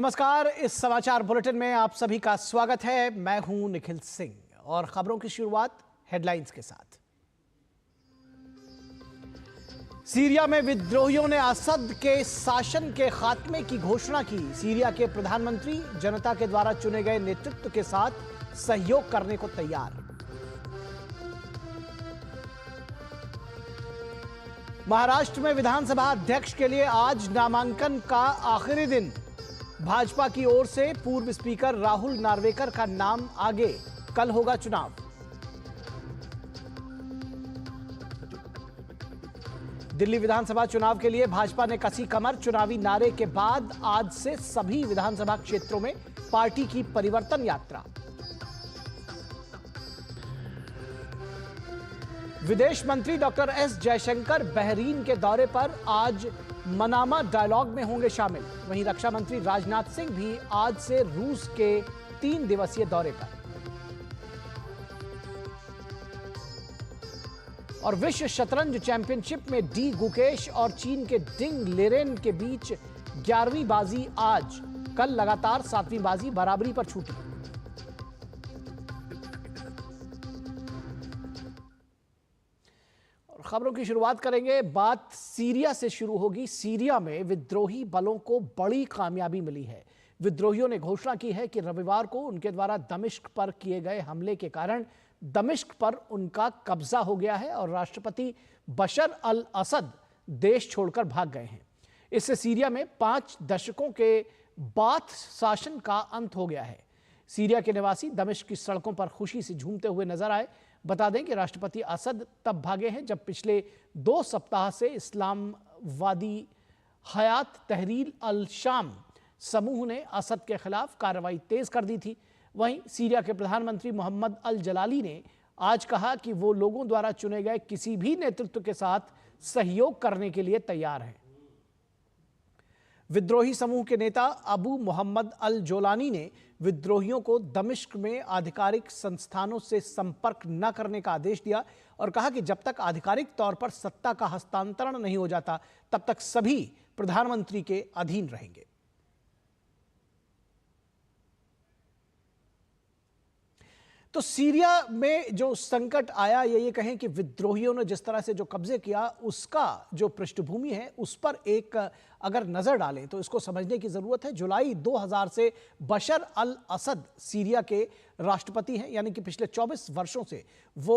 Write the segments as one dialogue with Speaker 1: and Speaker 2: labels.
Speaker 1: नमस्कार। इस समाचार बुलेटिन में आप सभी का स्वागत है। मैं हूं निखिल सिंह और खबरों की शुरुआत हेडलाइंस के साथ। सीरिया में विद्रोहियों ने असद के शासन के खात्मे की घोषणा की। सीरिया के प्रधानमंत्री जनता के द्वारा चुने गए नेतृत्व के साथ सहयोग करने को तैयार। महाराष्ट्र में विधानसभा अध्यक्ष के लिए आज नामांकन का आखिरी दिन। भाजपा की ओर से पूर्व स्पीकर राहुल नार्वेकर का नाम आगे। कल होगा चुनाव। दिल्ली विधानसभा चुनाव के लिए भाजपा ने कसी कमर। चुनावी नारे के बाद आज से सभी विधानसभा क्षेत्रों में पार्टी की परिवर्तन यात्रा। विदेश मंत्री डॉक्टर एस जयशंकर बहरीन के दौरे पर आज मनामा डायलॉग में होंगे शामिल। वहीं रक्षा मंत्री राजनाथ सिंह भी आज से रूस के 3 दिवसीय दौरे पर। और विश्व शतरंज चैंपियनशिप में डी गुकेश और चीन के डिंग लेरेन के बीच 11वीं बाजी आज। कल लगातार 7वीं बाजी बराबरी पर छूटी। खबरों की शुरुआत करेंगे। बात सीरिया से शुरू होगी। सीरिया में विद्रोही बलों को बड़ी कामयाबी मिली है। विद्रोहियों ने घोषणा की है कि रविवार को उनके द्वारा दमिश्क पर किए गए हमले के कारण दमिश्क पर उनका कब्जा हो गया है और राष्ट्रपति बशर अल असद देश छोड़कर भाग गए हैं। इससे सीरिया में 5 दशकों के बाथ शासन का अंत हो गया है। सीरिया के निवासी दमिश्क की सड़कों पर खुशी से झूमते हुए नजर आए। बता दें कि राष्ट्रपति असद तब भागे हैं जब पिछले 2 सप्ताह से इस्लामवादी हयात तहरीर अल शाम समूह ने असद के खिलाफ कार्रवाई तेज कर दी थी। वहीं सीरिया के प्रधानमंत्री मोहम्मद अल जलाली ने आज कहा कि वो लोगों द्वारा चुने गए किसी भी नेतृत्व के साथ सहयोग करने के लिए तैयार हैं। विद्रोही समूह के नेता अबू मोहम्मद अल जोलानी ने विद्रोहियों को दमिश्क में आधिकारिक संस्थानों से संपर्क न करने का आदेश दिया और कहा कि जब तक आधिकारिक तौर पर सत्ता का हस्तांतरण नहीं हो जाता तब तक सभी प्रधानमंत्री के अधीन रहेंगे। तो सीरिया में जो संकट आया, ये कहें कि विद्रोहियों ने जिस तरह से जो कब्जे किया उसका जो पृष्ठभूमि है उस पर एक अगर नजर डालें तो इसको समझने की जरूरत है। जुलाई 2000 से बशर अल असद सीरिया के राष्ट्रपति हैं, यानी कि पिछले 24 वर्षों से वो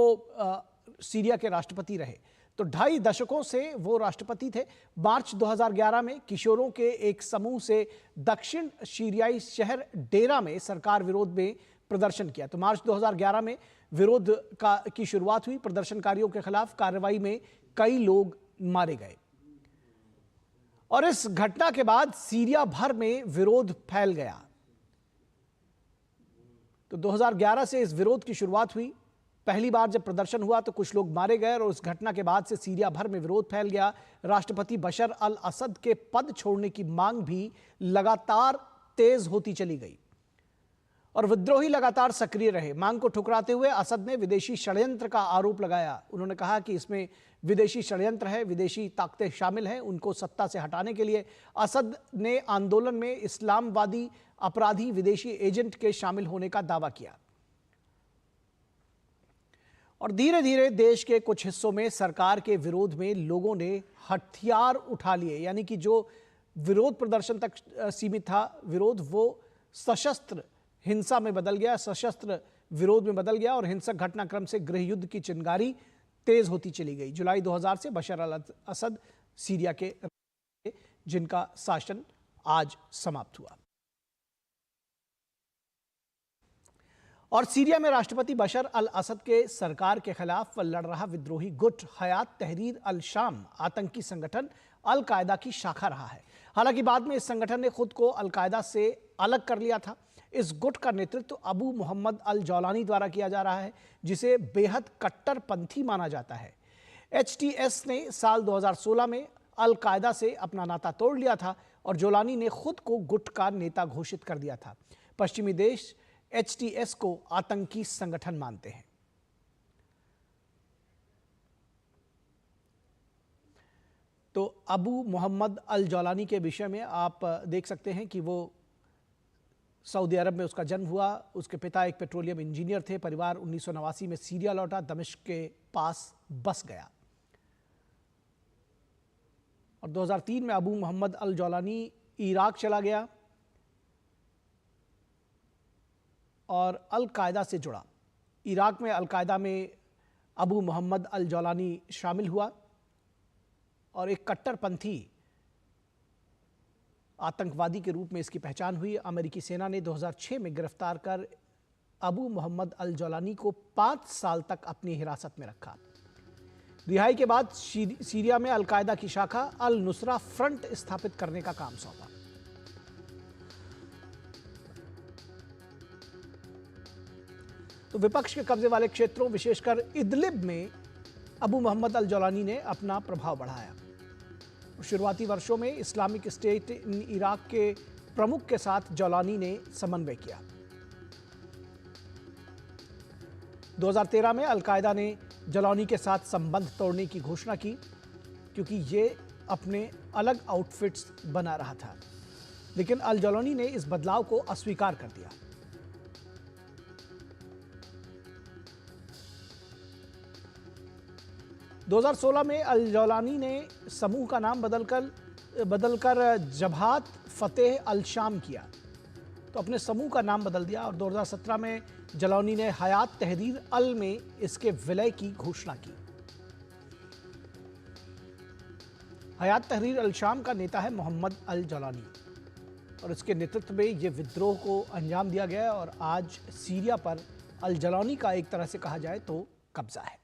Speaker 1: सीरिया के राष्ट्रपति रहे। तो 2.5 दशकों से वो राष्ट्रपति थे। मार्च 2011 में किशोरों के एक समूह से दक्षिण सीरियाई शहर डेरा में सरकार विरोध में प्रदर्शन किया। तो मार्च 2011 में विरोध की शुरुआत हुई। प्रदर्शनकारियों के खिलाफ कार्रवाई में कई लोग मारे गए और इस घटना के बाद सीरिया भर में विरोध फैल गया। तो 2011 से इस विरोध की शुरुआत हुई। पहली बार जब प्रदर्शन हुआ तो कुछ लोग मारे गए और उस घटना के बाद से सीरिया भर में विरोध फैल गया। राष्ट्रपति बशर अल असद के पद छोड़ने की मांग भी लगातार तेज होती चली गई और विद्रोही लगातार सक्रिय रहे। मांग को ठुकराते हुए असद ने विदेशी षड्यंत्र का आरोप लगाया। उन्होंने कहा कि इसमें विदेशी षड्यंत्र है, विदेशी ताकतें शामिल हैं। उनको सत्ता से हटाने के लिए असद ने आंदोलन में इस्लामवादी अपराधी विदेशी एजेंट के शामिल होने का दावा किया और धीरे धीरे देश के कुछ हिस्सों में सरकार के विरोध में लोगों ने हथियार उठा लिए, यानी कि जो विरोध प्रदर्शन तक सीमित था विरोध, वो सशस्त्र हिंसा में बदल गया, सशस्त्र विरोध में बदल गया और हिंसक घटनाक्रम से गृह युद्ध की चिंगारी तेज होती चली गई। जुलाई 2000 से बशर अल असद सीरिया के जिनका शासन आज समाप्त हुआ और सीरिया में राष्ट्रपति बशर अल असद के सरकार के खिलाफ लड़ रहा विद्रोही गुट हयात तहरीर अल शाम आतंकी संगठन अल कायदा की शाखा रहा है। हालांकि बाद में इस संगठन ने खुद को अल कायदा से अलग कर लिया था। इस गुट का नेतृत्व अबू मोहम्मद अल जौलानी द्वारा किया जा रहा है, जिसे बेहद कट्टरपंथी माना जाता है। HTS ने साल 2016 में अल कायदा से अपना नाता तोड़ लिया था और जौलानी ने खुद को गुट का नेता घोषित कर दिया था। पश्चिमी देश HTS को आतंकी संगठन मानते हैं। तो अबू मोहम्मद अल जौलानी के विषय में आप देख सकते हैं कि वो सऊदी अरब में उसका जन्म हुआ। उसके पिता एक पेट्रोलियम इंजीनियर थे। परिवार 1989 में सीरिया लौटा, दमिश्क के पास बस गया और 2003 में अबू मोहम्मद अल जौलानी इराक चला गया और अल कायदा से जुड़ा। इराक में अल कायदा में अबू मोहम्मद अल जौलानी शामिल हुआ और एक कट्टरपंथी आतंकवादी के रूप में इसकी पहचान हुई। अमेरिकी सेना ने 2006 में गिरफ्तार कर अबू मोहम्मद अल जौलानी को 5 साल तक अपनी हिरासत में रखा। रिहाई के बाद सीरिया में अल कायदा की शाखा अल नुसरा फ्रंट स्थापित करने का काम सौंपा। तो विपक्ष के कब्जे वाले क्षेत्रों विशेषकर इदलिब में अबू मोहम्मद अल जौलानी ने अपना प्रभाव बढ़ाया। शुरुआती वर्षों में इस्लामिक स्टेट इराक के प्रमुख के साथ जौलानी ने समन्वय किया। 2013 में अल कायदा ने जौलानी के साथ संबंध तोड़ने की घोषणा की क्योंकि ये अपने अलग आउटफिट्स बना रहा था, लेकिन अल जौलानी ने इस बदलाव को अस्वीकार कर दिया। दो 2016 में अल जौलानी ने समूह का नाम बदलकर जबहात फतेह अल शाम किया, तो अपने समूह का नाम बदल दिया और 2017 में जौलानी ने हयात तहरीर अल में इसके विलय की घोषणा की। हयात तहरीर अल शाम का नेता है मोहम्मद अल जौलानी और इसके नेतृत्व में यह विद्रोह को अंजाम दिया गया और आज सीरिया पर अल जौलानी का एक तरह से कहा जाए तो कब्जा है।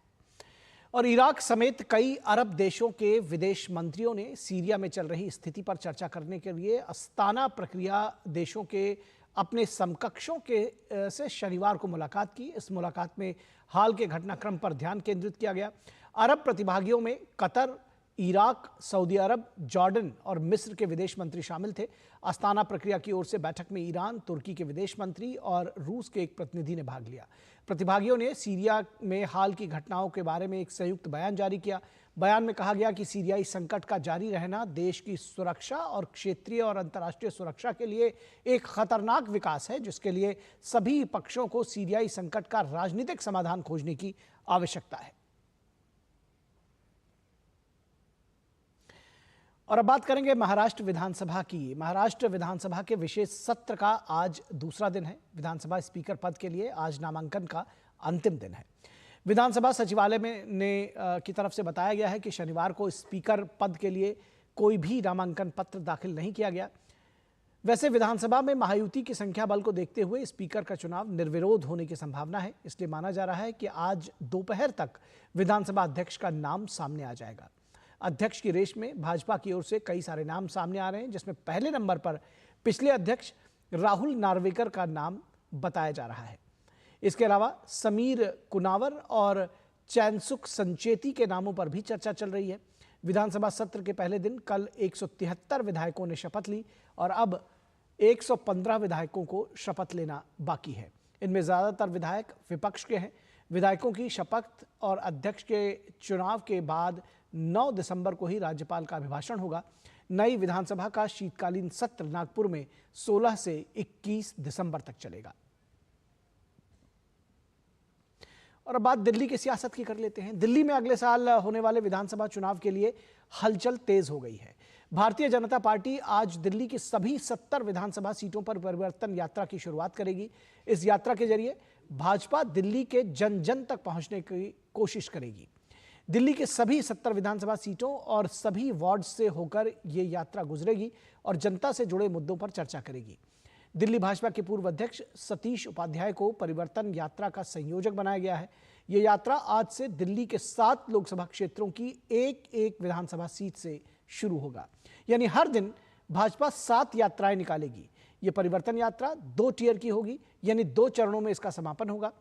Speaker 1: और इराक समेत कई अरब देशों के विदेश मंत्रियों ने सीरिया में चल रही स्थिति पर चर्चा करने के लिए अस्ताना प्रक्रिया देशों के अपने समकक्षों के से शनिवार को मुलाकात की। इस मुलाकात में हाल के घटनाक्रम पर ध्यान केंद्रित किया गया। अरब प्रतिभागियों में कतर, इराक, सऊदी अरब, जॉर्डन और मिस्र के विदेश मंत्री शामिल थे। अस्ताना प्रक्रिया की ओर से बैठक में ईरान, तुर्की के विदेश मंत्री और रूस के एक प्रतिनिधि ने भाग लिया। प्रतिभागियों ने सीरिया में हाल की घटनाओं के बारे में एक संयुक्त बयान जारी किया। बयान में कहा गया कि सीरियाई संकट का जारी रहना देश की सुरक्षा और क्षेत्रीय और अंतर्राष्ट्रीय सुरक्षा के लिए एक खतरनाक विकास है, जिसके लिए सभी पक्षों को सीरियाई संकट का राजनीतिक समाधान खोजने की आवश्यकता है। और अब बात करेंगे महाराष्ट्र विधानसभा की। महाराष्ट्र विधानसभा के विशेष सत्र का आज दूसरा दिन है। विधानसभा स्पीकर पद के लिए आज नामांकन का अंतिम दिन है। विधानसभा सचिवालय में की तरफ से बताया गया है कि शनिवार को स्पीकर पद के लिए कोई भी नामांकन पत्र दाखिल नहीं किया गया। वैसे विधानसभा में महायुति की संख्या बल को देखते हुए स्पीकर का चुनाव निर्विरोध होने की संभावना है, इसलिए माना जा रहा है कि आज दोपहर तक विधानसभा अध्यक्ष का नाम सामने आ जाएगा। अध्यक्ष की रेस में भाजपा की ओर से कई सारे नाम सामने आ रहे हैं, जिसमें पहले नंबर पर पिछले अध्यक्ष राहुल नार्वेकर का नाम बताया जा रहा है। इसके अलावा समीर कुनावर और चैनसुख संचेती के नामों पर भी चर्चा चल रही है। विधानसभा सत्र के पहले दिन कल 173 विधायकों ने शपथ ली और अब 115 विधायकों को शपथ लेना बाकी है। इनमें ज्यादातर विधायक विपक्ष के हैं। विधायकों की शपथ और अध्यक्ष के चुनाव के बाद 9 दिसंबर को ही राज्यपाल का अभिभाषण होगा। नई विधानसभा का शीतकालीन सत्र नागपुर में 16 से 21 दिसंबर तक चलेगा। और अब बात दिल्ली की सियासत की कर लेते हैं। दिल्ली में अगले साल होने वाले विधानसभा चुनाव के लिए हलचल तेज हो गई है। भारतीय जनता पार्टी आज दिल्ली की सभी 70 विधानसभा सीटों पर परिवर्तन यात्रा की शुरुआत करेगी। इस यात्रा के जरिए भाजपा दिल्ली के जन जन तक पहुंचने की कोशिश करेगी। दिल्ली के सभी 70 विधानसभा सीटों और सभी वार्ड से होकर ये यात्रा गुजरेगी और जनता से जुड़े मुद्दों पर चर्चा करेगी। दिल्ली भाजपा के पूर्व अध्यक्ष सतीश उपाध्याय को परिवर्तन यात्रा का संयोजक बनाया गया है। ये यात्रा आज से दिल्ली के 7 लोकसभा क्षेत्रों की एक विधानसभा सीट से शुरू होगा, यानी हर दिन भाजपा 7 यात्राएं निकालेगी। ये परिवर्तन यात्रा 2 टियर की होगी, यानी 2 चरणों में इसका समापन होगा।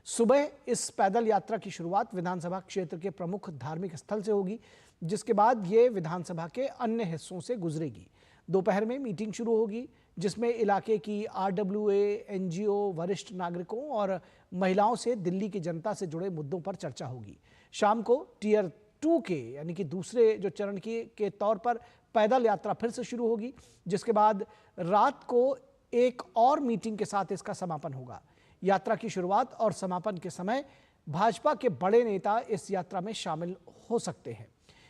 Speaker 1: सुबह इस पैदल यात्रा की शुरुआत विधानसभा क्षेत्र के प्रमुख धार्मिक स्थल से होगी, जिसके बाद ये विधानसभा के अन्य हिस्सों से गुजरेगी। दोपहर में मीटिंग शुरू होगी, जिसमें इलाके की आरडब्ल्यूए, एनजीओ, वरिष्ठ नागरिकों और महिलाओं से दिल्ली की जनता से जुड़े मुद्दों पर चर्चा होगी। शाम को टियर 2 के यानी कि दूसरे जो चरण के तौर पर पैदल यात्रा फिर से शुरू होगी, जिसके बाद रात को एक और मीटिंग के साथ इसका समापन होगा। यात्रा की शुरुआत और समापन के समय भाजपा के बड़े नेता इस यात्रा में शामिल हो सकते हैं।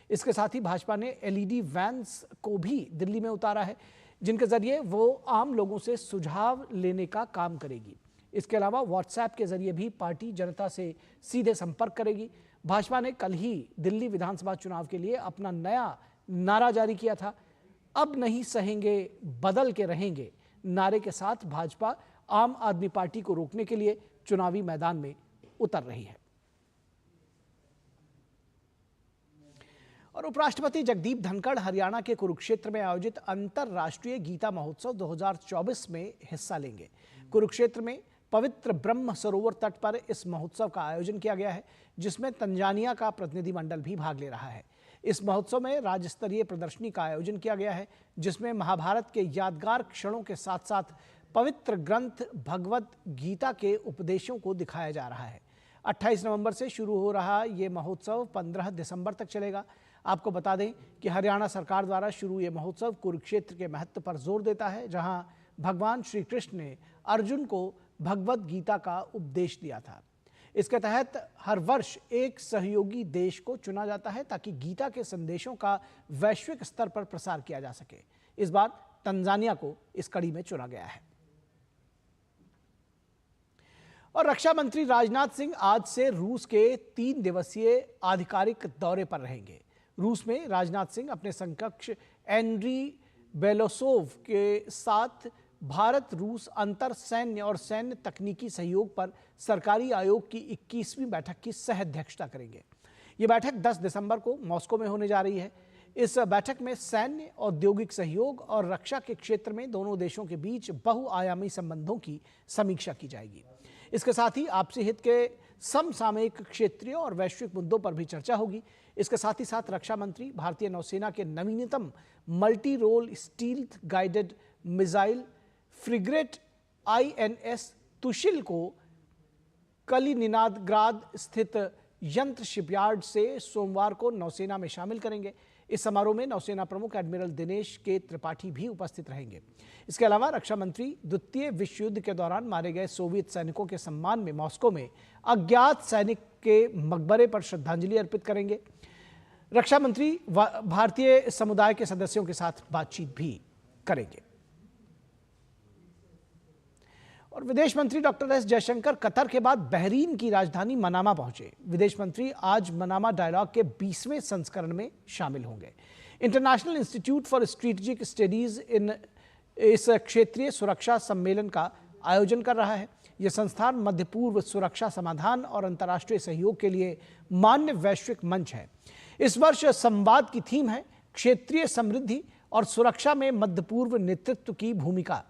Speaker 1: इसके साथ ही भाजपा ने एलईडी वैन्स को भी दिल्ली में उतारा है, जिनके जरिए वो आम लोगों से सुझाव लेने का काम करेगी। इसके अलावा व्हाट्सएप के जरिए भी पार्टी जनता से सीधे संपर्क करेगी। भाजपा ने कल ही दिल्ली विधानसभा चुनाव के लिए अपना नया नारा जारी किया था, अब नहीं सहेंगे बदल के रहेंगे नारे के साथ भाजपा आम आदमी पार्टी को रोकने के लिए चुनावी मैदान में उतर रही है। और उपराष्ट्रपति जगदीप धनखड़ हरियाणा के कुरुक्षेत्र में आयोजित अंतरराष्ट्रीय गीता महोत्सव 2024 में हिस्सा लेंगे। कुरुक्षेत्र में पवित्र ब्रह्म सरोवर तट पर इस महोत्सव का आयोजन किया गया है, जिसमें तंजानिया का प्रतिनिधिमंडल भी भाग ले रहा है। इस महोत्सव में राज्य स्तरीय प्रदर्शनी का आयोजन किया गया है, जिसमें महाभारत के यादगार क्षणों के साथ साथ पवित्र ग्रंथ भगवत गीता के उपदेशों को दिखाया जा रहा है। 28 नवंबर से शुरू हो रहा ये महोत्सव 15 दिसंबर तक चलेगा। आपको बता दें कि हरियाणा सरकार द्वारा शुरू ये महोत्सव कुरुक्षेत्र के महत्व पर जोर देता है, जहां भगवान श्री कृष्ण ने अर्जुन को भगवत गीता का उपदेश दिया था। इसके तहत हर वर्ष एक सहयोगी देश को चुना जाता है ताकि गीता के संदेशों का वैश्विक स्तर पर प्रसार किया जा सके। इस बार तंजानिया को इस कड़ी में चुना गया है। और रक्षा मंत्री राजनाथ सिंह आज से रूस के 3 दिवसीय आधिकारिक दौरे पर रहेंगे। रूस में राजनाथ सिंह अपने समकक्ष एंड्री बेलोसोव के साथ भारत रूस अंतर सैन्य और सैन्य तकनीकी सहयोग पर सरकारी आयोग की 21वीं बैठक की सह अध्यक्षता करेंगे। ये बैठक 10 दिसंबर को मॉस्को में होने जा रही है। इस बैठक में सैन्य, औद्योगिक सहयोग और रक्षा के क्षेत्र में दोनों देशों के बीच बहुआयामी संबंधों की समीक्षा की जाएगी। इसके साथ ही आपसी हित के समसामयिक क्षेत्रीय और वैश्विक मुद्दों पर भी चर्चा होगी। इसके साथ ही साथ रक्षा मंत्री भारतीय नौसेना के नवीनतम multi role stealth guided missile frigate INS Tushil को कलिनिनाग्राद स्थित यंत्र शिपयार्ड से सोमवार को नौसेना में शामिल करेंगे। इस समारोह में नौसेना प्रमुख एडमिरल दिनेश के त्रिपाठी भी उपस्थित रहेंगे। इसके अलावा रक्षा मंत्री द्वितीय विश्व युद्ध के दौरान मारे गए सोवियत सैनिकों के सम्मान में मॉस्को में अज्ञात सैनिक के मकबरे पर श्रद्धांजलि अर्पित करेंगे। रक्षा मंत्री भारतीय समुदाय के सदस्यों के साथ बातचीत भी करेंगे। और विदेश मंत्री डॉक्टर एस जयशंकर कतर के बाद बहरीन की राजधानी मनामा पहुंचे। विदेश मंत्री आज मनामा डायलॉग के 20वें संस्करण में शामिल होंगे। International institute for strategic studies इस क्षेत्रीय सुरक्षा सम्मेलन का आयोजन कर रहा है। यह संस्थान मध्य पूर्व सुरक्षा समाधान और अंतर्राष्ट्रीय सहयोग के लिए मान्य वैश्विक मंच है। इस वर्ष संवाद की थीम है क्षेत्रीय समृद्धि और सुरक्षा में मध्य पूर्व नेतृत्व की भूमिका।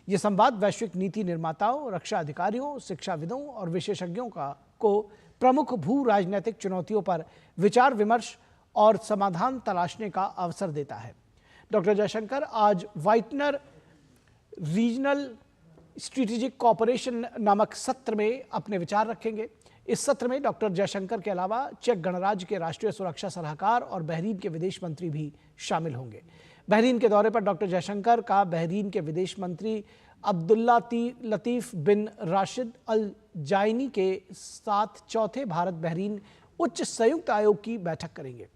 Speaker 1: यह संवाद वैश्विक नीति निर्माताओं, रक्षा अधिकारियों, शिक्षाविदों और विशेषज्ञों को प्रमुख भू राजनीतिक चुनौतियों पर विचार विमर्श और समाधान तलाशने का अवसर देता है। डॉक्टर जयशंकर आज वाइटनर रीजनल स्ट्रेटेजिक कोऑपरेशन नामक सत्र में अपने विचार रखेंगे। इस सत्र में डॉक्टर जयशंकर के अलावा चेक गणराज्य के राष्ट्रीय सुरक्षा सलाहकार और बहरीन के विदेश मंत्री भी शामिल होंगे। बहरीन के दौरे पर डॉक्टर जयशंकर का बहरीन के विदेश मंत्री अब्दुल्ला लतीफ बिन राशिद अल जायनी के साथ चौथे भारत बहरीन उच्च संयुक्त आयोग की बैठक करेंगे।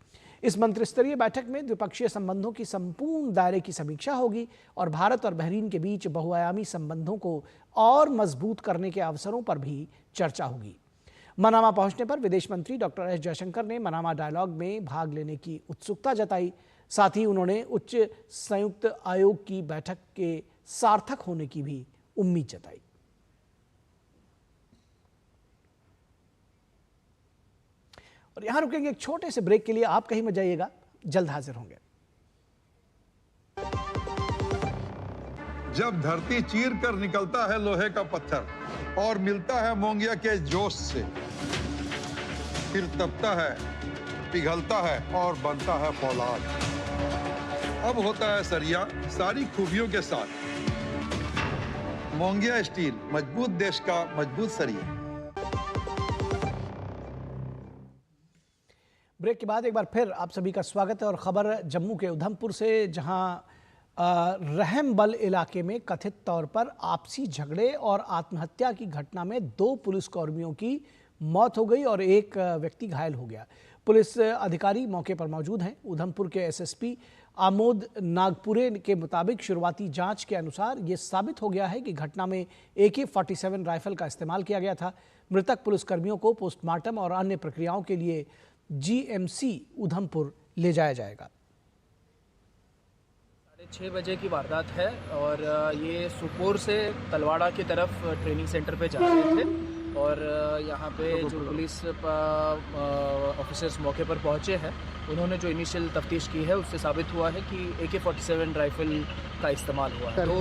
Speaker 1: इस मंत्रिस्तरीय बैठक में द्विपक्षीय संबंधों की संपूर्ण दायरे की समीक्षा होगी और भारत और बहरीन के बीच बहुआयामी संबंधों को और मजबूत करने के अवसरों पर भी चर्चा होगी। मनामा पहुंचने पर विदेश मंत्री डॉक्टर एस जयशंकर ने मनामा डायलॉग में भाग लेने की उत्सुकता जताई। साथ ही उन्होंने उच्च संयुक्त आयोग की बैठक के सार्थक होने की भी उम्मीद जताई। और यहां रुकेंगे एक छोटे से ब्रेक के लिए। आप कहीं मत जाइएगा, जल्द हाजिर होंगे।
Speaker 2: जब धरती चीर कर निकलता है लोहे का पत्थर और मिलता है मोंगिया के जोश से, फिर तपता है, पिघलता है और बनता है फौलाद। अब होता है सरिया सारी खूबियों के साथ। मोंगिया स्टील, मजबूत देश का मजबूत सरिया।
Speaker 1: ब्रेक के बाद एक बार फिर आप सभी का स्वागत है और खबर जम्मू के उधमपुर से, जहां रहमबल इलाके में कथित तौर पर आपसी झगड़े और आत्महत्या की घटना में 2 पुलिसकर्मियों की मौत हो गई और एक व्यक्ति घायल हो गया। पुलिस अधिकारी मौके पर मौजूद हैं। उधमपुर के एसएसपी आमोद नागपुरे के मुताबिक शुरुआती जांच के अनुसार ये साबित हो गया है कि घटना में AK-47 राइफल का इस्तेमाल किया गया था। मृतक पुलिसकर्मियों को पोस्टमार्टम और अन्य प्रक्रियाओं के लिए GMC उधमपुर ले जाया जाएगा।
Speaker 3: 6 बजे की वारदात है और ये सुपोर से तलवाड़ा की तरफ ट्रेनिंग सेंटर पे जा रहे थे और यहाँ पे जो पुलिस ऑफिसर्स मौके पर पहुँचे हैं, उन्होंने जो इनिशियल तफ्तीश की है उससे साबित हुआ है कि AK-47 राइफल का इस्तेमाल हुआ है। 2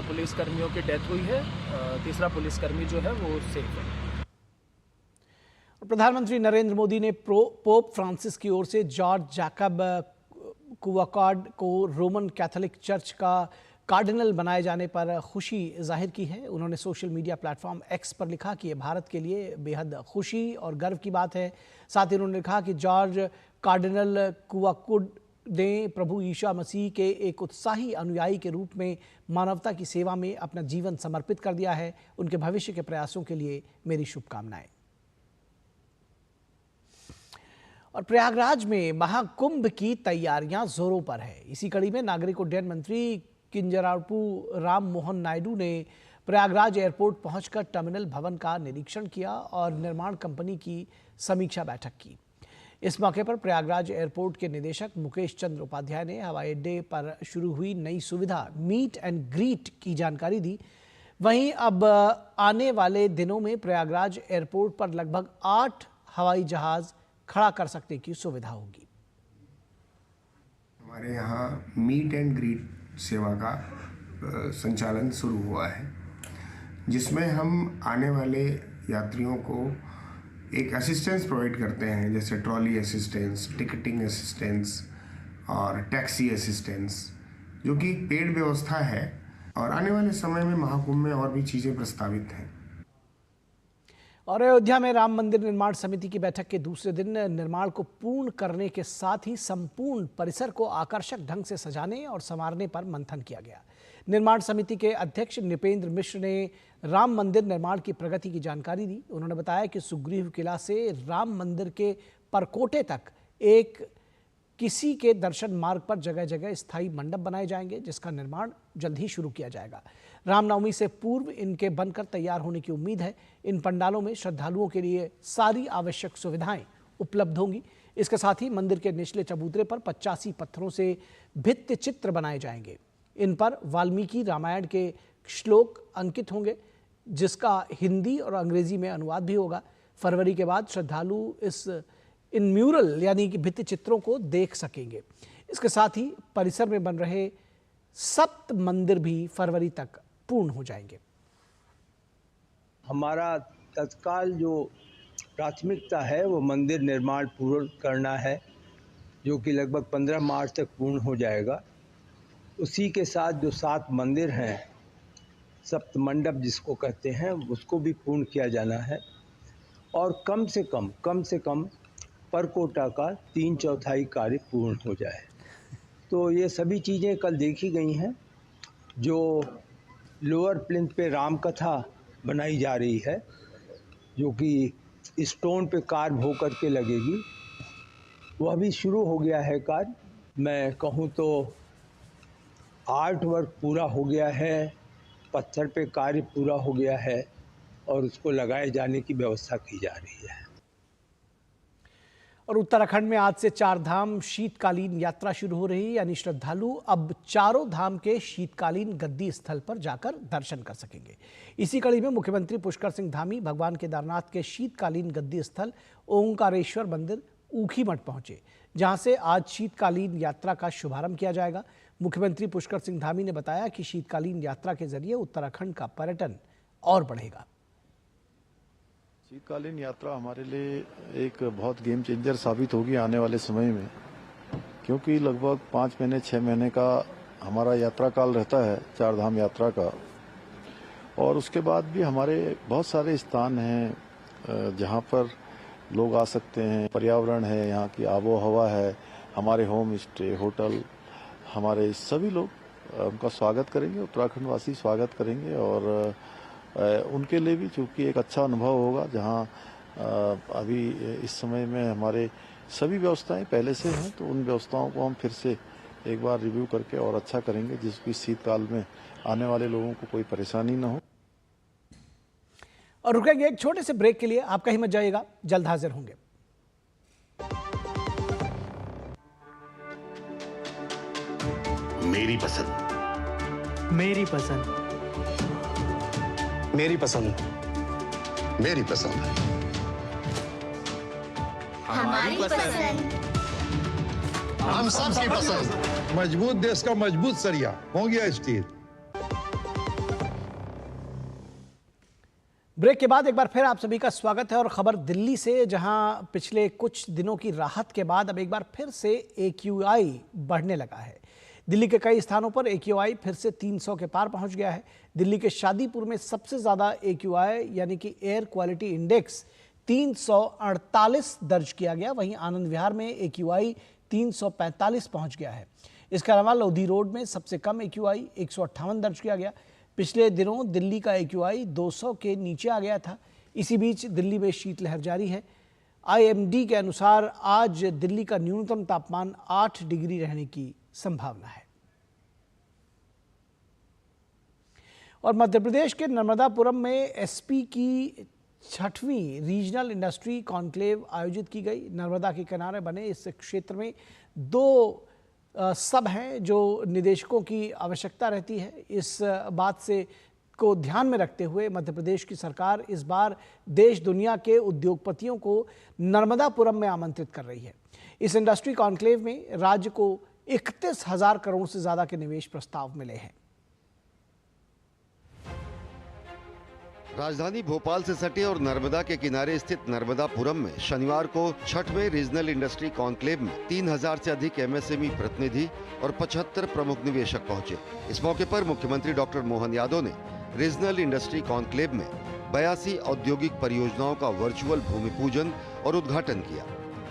Speaker 3: पुलिसकर्मियों की डेथ हुई है, तीसरा पुलिसकर्मी जो है वो सेफ है।
Speaker 1: प्रधानमंत्री नरेंद्र मोदी ने पोप फ्रांसिस की ओर से जॉर्ज जैकब कुवाकार्ड को रोमन कैथोलिक चर्च का कार्डिनल बनाए जाने पर खुशी जाहिर की है। उन्होंने सोशल मीडिया प्लेटफॉर्म X पर लिखा कि यह भारत के लिए बेहद खुशी और गर्व की बात है। साथ ही उन्होंने कहा कि जॉर्ज कार्डिनल कुवाकुड ने प्रभु ईसा मसीह के एक उत्साही अनुयायी के रूप में मानवता की सेवा में अपना जीवन समर्पित कर दिया है। उनके भविष्य के प्रयासों के लिए मेरी शुभकामनाएं। और प्रयागराज में महाकुंभ की तैयारियां जोरों पर है। इसी कड़ी में नागरिक उड्डयन मंत्री किंजरापू राम मोहन नायडू ने प्रयागराज एयरपोर्ट पहुंचकर टर्मिनल भवन का निरीक्षण किया और निर्माण कंपनी की समीक्षा बैठक की। इस मौके पर प्रयागराज एयरपोर्ट के निदेशक मुकेश चंद्र उपाध्याय ने हवाई अड्डे पर शुरू हुई नई सुविधा मीट एंड ग्रीट की जानकारी दी। वहीं अब आने वाले दिनों में प्रयागराज एयरपोर्ट पर लगभग 8 हवाई जहाज खड़ा कर सकने की सुविधा होगी।
Speaker 4: हमारे यहाँ मीट एंड ग्रीट सेवा का संचालन शुरू हुआ है, जिसमें हम आने वाले यात्रियों को एक असिस्टेंस प्रोवाइड करते हैं, जैसे ट्रॉली असिस्टेंस, टिकटिंग असिस्टेंस और टैक्सी असिस्टेंस, जो कि पेड व्यवस्था है। और आने वाले समय में महाकुंभ में और भी चीज़ें प्रस्तावित हैं।
Speaker 1: और अयोध्या में राम मंदिर निर्माण समिति की बैठक के दूसरे दिन निर्माण को पूर्ण करने के साथ ही संपूर्ण परिसर को आकर्षक ढंग से सजाने और संवारने पर मंथन किया गया। निर्माण समिति के अध्यक्ष नृपेंद्र मिश्र ने राम मंदिर निर्माण की प्रगति की जानकारी दी। उन्होंने बताया कि सुग्रीव किला से राम मंदिर के परकोटे तक एक किसी के दर्शन मार्ग पर जगह जगह स्थायी मंडप बनाए जाएंगे, जिसका निर्माण जल्द ही शुरू किया जाएगा। रामनवमी से पूर्व इनके बनकर तैयार होने की उम्मीद है। इन पंडालों में श्रद्धालुओं के लिए सारी आवश्यक सुविधाएं उपलब्ध होंगी। इसके साथ ही मंदिर के निचले चबूतरे पर 85 पत्थरों से भित्ति चित्र बनाए जाएंगे। इन पर वाल्मीकि रामायण के श्लोक अंकित होंगे, जिसका हिंदी और अंग्रेजी में अनुवाद भी होगा। फरवरी के बाद श्रद्धालु इन म्यूरल यानी कि भित्ति चित्रों को देख सकेंगे। इसके साथ ही परिसर में बन रहे 7 मंदिर भी फरवरी तक पूर्ण हो जाएंगे।
Speaker 5: हमारा तत्काल जो प्राथमिकता है वो मंदिर निर्माण पूर्ण करना है, जो कि लगभग 15 मार्च तक पूर्ण हो जाएगा। उसी के साथ जो 7 मंदिर हैं, सप्त मंडप जिसको कहते हैं, उसको भी पूर्ण किया जाना है। और कम से कम परकोटा का 3/4 कार्य पूर्ण हो जाए। तो ये सभी चीज़ें कल देखी गई हैं। जो लोअर प्लिंथ पे राम कथा बनाई जा रही है, जो कि स्टोन पे कार्व होकर के लगेगी, वह भी शुरू हो गया है कार्य। मैं कहूँ तो आर्ट वर्क पूरा हो गया है, पत्थर पे कार्य पूरा हो गया है और उसको लगाए जाने की व्यवस्था की जा रही है।
Speaker 1: और उत्तराखंड में आज से 4 धाम शीतकालीन यात्रा शुरू हो रही है, यानी श्रद्धालु अब चारों धाम के शीतकालीन गद्दी स्थल पर जाकर दर्शन कर सकेंगे। इसी कड़ी में मुख्यमंत्री पुष्कर सिंह धामी भगवान केदारनाथ के शीतकालीन गद्दी स्थल ओंकारेश्वर मंदिर ऊखीमठ पहुंचे, जहां से आज शीतकालीन यात्रा का शुभारंभ किया जाएगा। मुख्यमंत्री पुष्कर सिंह धामी ने बताया कि शीतकालीन यात्रा के जरिए उत्तराखंड का पर्यटन और बढ़ेगा।
Speaker 6: शीतकालीन यात्रा हमारे लिए एक बहुत गेम चेंजर साबित होगी आने वाले समय में, क्योंकि लगभग 5 महीने 6 महीने का हमारा यात्रा काल रहता है 4 धाम यात्रा का। और उसके बाद भी हमारे बहुत सारे स्थान हैं जहां पर लोग आ सकते हैं। पर्यावरण है, यहाँ की आबो हवा है, हमारे होम स्टे, होटल, हमारे सभी लोग उनका स्वागत करेंगे, उत्तराखंड वासी स्वागत करेंगे और उनके लिए भी चूँकि एक अच्छा अनुभव होगा, जहाँ अभी इस समय में हमारे सभी व्यवस्थाएं पहले से हैं, तो उन व्यवस्थाओं को हम फिर से एक बार रिव्यू करके और अच्छा करेंगे, जिसकी शीतकाल में आने वाले लोगों को कोई परेशानी न हो।
Speaker 1: और रुकेंगे एक छोटे से ब्रेक के लिए, आप कहीं मत जाइएगा, जल्द हाजिर होंगे।
Speaker 7: मेरी पसंद,
Speaker 8: मेरी पसंद,
Speaker 7: मेरी पसंद, मेरी पसंद,
Speaker 9: हमारी पसंद,
Speaker 7: हम सबकी पसंद।
Speaker 2: मजबूत देश का मजबूत सरिया मोंगिया स्टील।
Speaker 1: ब्रेक के बाद एक बार फिर आप सभी का स्वागत है और खबर दिल्ली से, जहां पिछले कुछ दिनों की राहत के बाद अब एक बार फिर से AQI बढ़ने लगा है। दिल्ली के कई स्थानों पर AQI फिर से 300 के पार पहुंच गया है। दिल्ली के शादीपुर में सबसे ज्यादा AQI यानी कि एयर क्वालिटी इंडेक्स 348 दर्ज किया गया। वहीं आनंद विहार में AQI 345 पहुंच गया है। इसके अलावा लोधी रोड में सबसे कम AQI 158 दर्ज किया गया। पिछले दिनों दिल्ली का AQI 200 के नीचे आ गया था। इसी बीच दिल्ली में शीतलहर जारी है। IMD के अनुसार आज दिल्ली का न्यूनतम तापमान 8 डिग्री रहने की संभावना है। और मध्य प्रदेश के नर्मदापुरम में SP की 6वीं रीजनल इंडस्ट्री कॉन्क्लेव आयोजित की गई। नर्मदा के किनारे बने इस क्षेत्र में 2 सब हैं जो निवेशकों की आवश्यकता रहती है। इस बात से को ध्यान में रखते हुए मध्य प्रदेश की सरकार इस बार देश दुनिया के उद्योगपतियों को नर्मदापुरम में आमंत्रित कर रही है। इस इंडस्ट्री कॉन्क्लेव में राज्य को 31,000 करोड़ से ज्यादा के निवेश प्रस्ताव मिले हैं।
Speaker 10: राजधानी भोपाल से सटे और नर्मदा के किनारे स्थित नर्मदापुरम में शनिवार को 6वें रीजनल इंडस्ट्री कॉन्क्लेव में 3,000 से अधिक MSME प्रतिनिधि और 75 प्रमुख निवेशक पहुंचे। इस मौके पर मुख्यमंत्री डॉक्टर मोहन यादव ने रीजनल इंडस्ट्री कॉन्क्लेव में 82 औद्योगिक परियोजनाओं का वर्चुअल भूमि पूजन और उद्घाटन किया।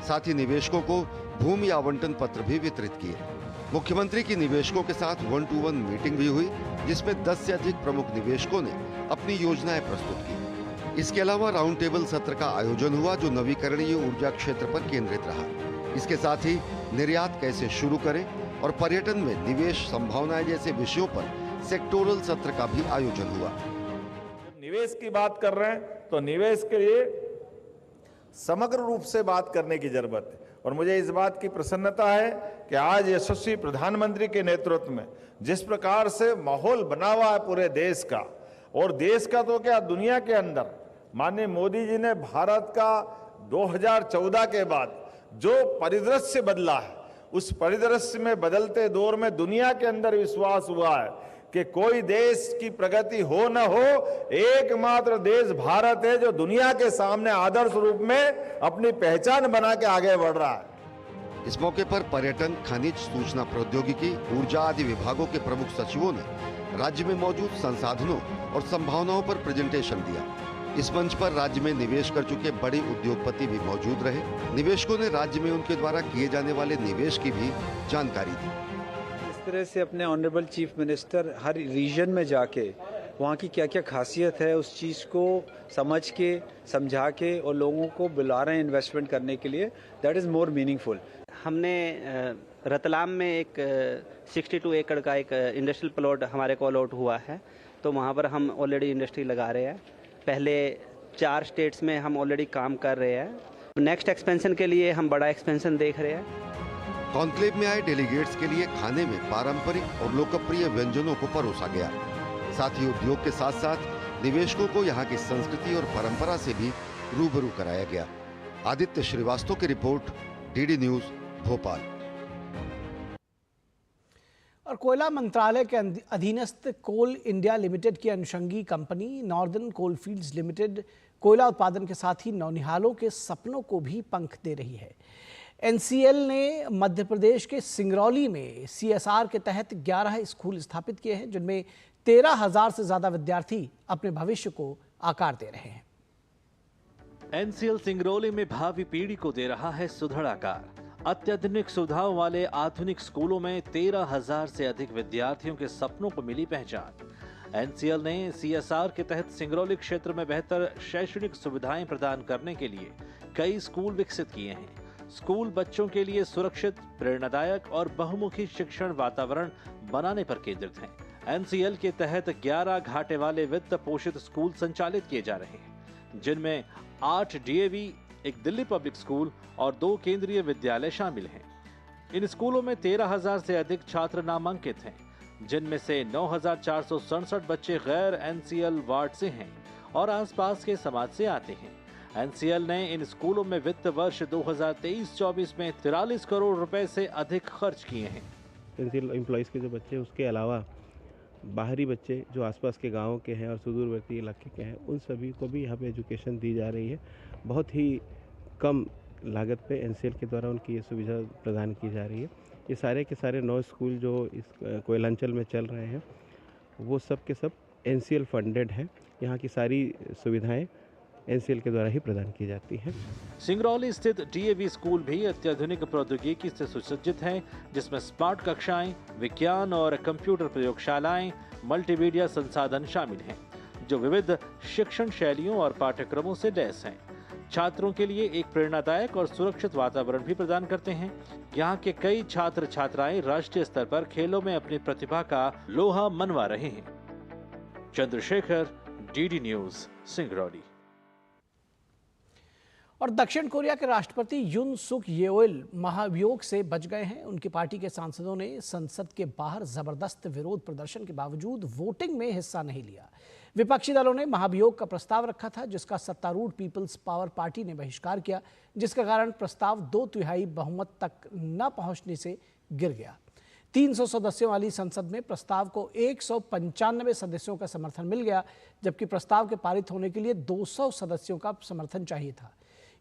Speaker 10: साथ ही निवेशकों को भूमि आवंटन पत्र भी वितरित किए। मुख्यमंत्री की निवेशकों के साथ 1-to-1 मीटिंग भी हुई, जिसमें 10 से अधिक प्रमुख निवेशकों ने अपनी योजनाएं प्रस्तुत की। इसके अलावा राउंड टेबल सत्र का आयोजन हुआ, जो नवीकरणीय ऊर्जा क्षेत्र पर केंद्रित रहा। इसके साथ ही निर्यात कैसे शुरू करें और पर्यटन में निवेश संभावनाएं जैसे विषयों पर सेक्टोरल सत्र का भी आयोजन हुआ।
Speaker 11: निवेश की बात कर रहे हैं तो निवेश के लिए समग्र रूप से बात करने की जरूरत है और मुझे इस बात की प्रसन्नता है कि आज यशस्वी प्रधानमंत्री के नेतृत्व में जिस प्रकार से माहौल बना हुआ है पूरे देश का, और देश का तो क्या दुनिया के अंदर माननीय मोदी जी ने भारत का 2014 के बाद जो परिदृश्य बदला है, उस परिदृश्य में बदलते दौर में दुनिया के अंदर विश्वास हुआ है कि कोई देश की प्रगति हो न हो, एकमात्र देश भारत है जो दुनिया के सामने आदर्श रूप में अपनी पहचान बना के आगे बढ़ रहा है।
Speaker 10: इस मौके पर पर्यटन, खनिज, सूचना प्रौद्योगिकी, ऊर्जा आदि विभागों के प्रमुख सचिवों ने राज्य में मौजूद संसाधनों और संभावनाओं पर प्रेजेंटेशन दिया। इस मंच पर राज्य में निवेश कर चुके बड़े उद्योगपति भी मौजूद रहे। निवेशकों ने राज्य में उनके द्वारा किए जाने वाले निवेश की भी जानकारी दी।
Speaker 12: इस तरह से अपने ऑनरेबल चीफ मिनिस्टर हर रीजन में जाके वहाँ की क्या क्या खासियत है उस चीज़ को समझ के, समझा के और लोगों को बुला रहे हैं इन्वेस्टमेंट करने के लिए। That is more meaningful.
Speaker 13: हमने रतलाम में एक 62 एकड़ का एक इंडस्ट्रियल प्लॉट हमारे को अलॉट हुआ है, तो वहाँ पर हम ऑलरेडी इंडस्ट्री लगा रहे हैं। पहले 4 स्टेट्स में हम ऑलरेडी काम कर रहे हैं। नेक्स्ट एक्सपेंशन के लिए हम बड़ा एक्सपेंशन देख रहे हैं।
Speaker 10: कॉन्क्लेव में आए डेलीगेट्स के लिए खाने में पारंपरिक और लोकप्रिय व्यंजनों को परोसा गया। साथ ही उद्योग के साथ साथ निवेशकों को यहाँ की संस्कृति और परंपरा से भी रूबरू कराया गया। आदित्य श्रीवास्तव की रिपोर्ट, DD न्यूज, भोपाल।
Speaker 1: और कोयला मंत्रालय के अधीनस्थ कोल इंडिया लिमिटेड की अनुषंगी कंपनी नॉर्दर्न कोलफील्ड्स लिमिटेड कोयला उत्पादन के साथ ही नौनिहालों के सपनों को भी पंख दे रही है। NCL ने मध्य प्रदेश के सिंगरौली में CSR के तहत 11 स्कूल स्थापित किए हैं, जिनमें 13,000 से ज्यादा विद्यार्थी अपने भविष्य को आकार दे रहे हैं।
Speaker 14: NCL सिंगरौली में भावी पीढ़ी को दे रहा है सुदृढ़ आकार। अत्याधुनिक सुविधाओं वाले आधुनिक स्कूलों में 13,000 से अधिक विद्यार्थियों के सपनों को मिली पहचान। एनसीएल ने CSR के तहत सिंगरौली क्षेत्र में बेहतर शैक्षणिक सुविधाएं प्रदान करने के लिए कई स्कूल विकसित किए हैं। स्कूल बच्चों के लिए सुरक्षित, प्रेरणादायक और बहुमुखी शिक्षण वातावरण बनाने पर केंद्रित हैं। एनसीएल के तहत 11 घाटे वाले वित्त पोषित स्कूल संचालित किए जा रहे हैं, जिनमें 8 DAV, एक दिल्ली पब्लिक स्कूल और 2 केंद्रीय विद्यालय शामिल हैं। इन स्कूलों में 13,000 से अधिक छात्र नामांकित हैं, जिनमें से 9,467 बच्चे गैर एनसीएल वार्ड से हैं और आसपास के समाज से आते हैं। एनसीएल ने इन स्कूलों में वित्त वर्ष 2023-24 में 43 करोड़ रुपए से अधिक खर्च किए हैं।
Speaker 15: एनसीएल एम्प्लॉइज के जो बच्चे, उसके अलावा बाहरी बच्चे जो आसपास के गांवों के हैं और सुदूरवर्ती इलाके के हैं, उन सभी को भी यहाँ पे एजुकेशन दी जा रही है। बहुत ही कम लागत पे एनसीएल के द्वारा उनकी ये सुविधा प्रदान की जा रही है। ये सारे के सारे 9 स्कूल जो इस कोयलांचल में चल रहे हैं, वो सब के सब एनसीएल फंडेड हैं। यहाँ की सारी सुविधाएं एनसीएल के द्वारा ही प्रदान की जाती हैं।
Speaker 14: सिंगरौली स्थित DAV स्कूल भी अत्याधुनिक प्रौद्योगिकी से सुसज्जित है, जिसमें स्मार्ट कक्षाएं, विज्ञान और कंप्यूटर प्रयोगशालाएं, मल्टीमीडिया संसाधन शामिल हैं, जो विविध शिक्षण शैलियों और पाठ्यक्रमों से लैस हैं। छात्रों के लिए एक प्रेरणादायक और सुरक्षित वातावरण भी प्रदान करते हैं। यहाँ के कई छात्र छात्राएं राष्ट्रीय स्तर पर खेलों में अपनी प्रतिभा का लोहा मनवा रहे हैं। Chandrashekhar, DD news, Singrauli.
Speaker 1: और दक्षिण कोरिया के राष्ट्रपति यून सुक येओल महाभियोग से बच गए हैं। उनकी पार्टी के सांसदों ने संसद के बाहर जबरदस्त विरोध प्रदर्शन के बावजूद वोटिंग में हिस्सा नहीं लिया। विपक्षी दलों ने महाभियोग का प्रस्ताव रखा था, जिसका सत्तारूढ़ पीपल्स पावर पार्टी ने बहिष्कार किया, जिसके कारण प्रस्ताव 2/3 बहुमत तक न पहुंचने से गिर गया। 300 सदस्यों वाली संसद में प्रस्ताव को 195 सदस्यों का समर्थन मिल गया, जबकि प्रस्ताव के पारित होने के लिए 200 सदस्यों का समर्थन चाहिए था।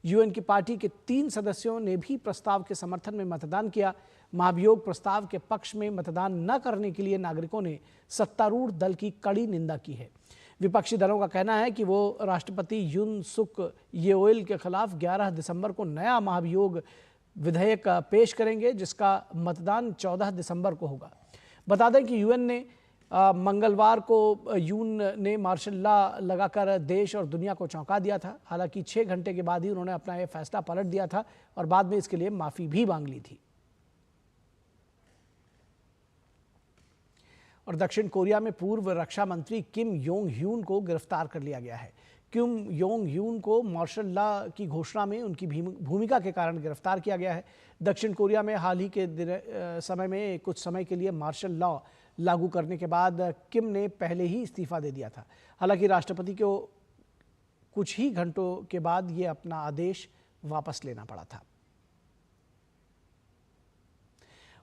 Speaker 1: यूएन की पार्टी के 3 सदस्यों ने भी प्रस्ताव के समर्थन में मतदान किया। महाभियोग प्रस्ताव के पक्ष में मतदान न करने के लिए नागरिकों ने सत्तारूढ़ दल की कड़ी निंदा की है। विपक्षी दलों का कहना है कि वो राष्ट्रपति यून सुक येओल के खिलाफ 11 दिसंबर को नया महाभियोग विधेयक पेश करेंगे, जिसका मतदान 14 दिसंबर को होगा। बता दें कि यूएन ने मंगलवार को यून ने मार्शल लॉ लगाकर देश और दुनिया को चौंका दिया था। हालांकि 6 घंटे के बाद ही उन्होंने अपना यह फैसला पलट दिया था और बाद में इसके लिए माफी भी मांग ली थी। और दक्षिण कोरिया में पूर्व रक्षा मंत्री किम योंग ह्यून को गिरफ्तार कर लिया गया है। किम योंग ह्यून को मार्शल लॉ की घोषणा में उनकी भूमिका के कारण गिरफ्तार किया गया है। दक्षिण कोरिया में हाल ही के समय में कुछ समय के लिए मार्शल लॉ लागू करने के बाद किम ने पहले ही इस्तीफा दे दिया था। हालांकि राष्ट्रपति को कुछ ही घंटों के बाद ये अपना आदेश वापस लेना पड़ा था।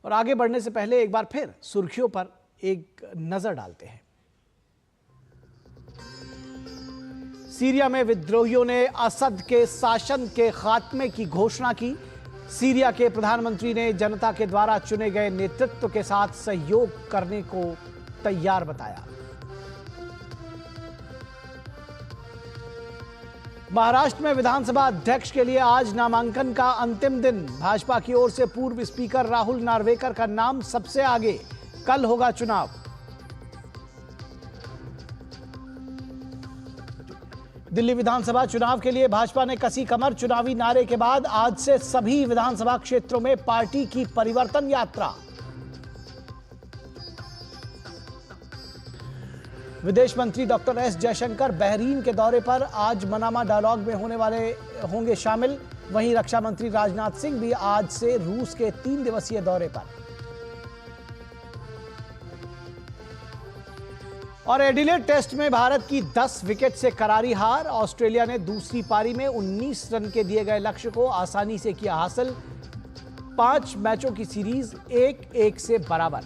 Speaker 1: और आगे बढ़ने से पहले एक बार फिर सुर्खियों पर एक नजर डालते हैं। सीरिया में विद्रोहियों ने असद के शासन के खात्मे की घोषणा की। सीरिया के प्रधानमंत्री ने जनता के द्वारा चुने गए नेतृत्व के साथ सहयोग करने को तैयार बताया। महाराष्ट्र में विधानसभा अध्यक्ष के लिए आज नामांकन का अंतिम दिन। भाजपा की ओर से पूर्व स्पीकर राहुल नार्वेकर का नाम सबसे आगे। कल होगा चुनाव। दिल्ली विधानसभा चुनाव के लिए भाजपा ने कसी कमर। चुनावी नारे के बाद आज से सभी विधानसभा क्षेत्रों में पार्टी की परिवर्तन यात्रा। विदेश मंत्री डॉक्टर एस जयशंकर बहरीन के दौरे पर आज मनामा डायलॉग में होंगे शामिल। वहीं रक्षा मंत्री राजनाथ सिंह भी आज से रूस के 3 दिवसीय दौरे पर। और एडिलेड टेस्ट में भारत की 10 विकेट से करारी हार। ऑस्ट्रेलिया ने दूसरी पारी में 19 रन के दिए गए लक्ष्य को आसानी से किया हासिल। 5 मैचों की सीरीज 1-1 से बराबर।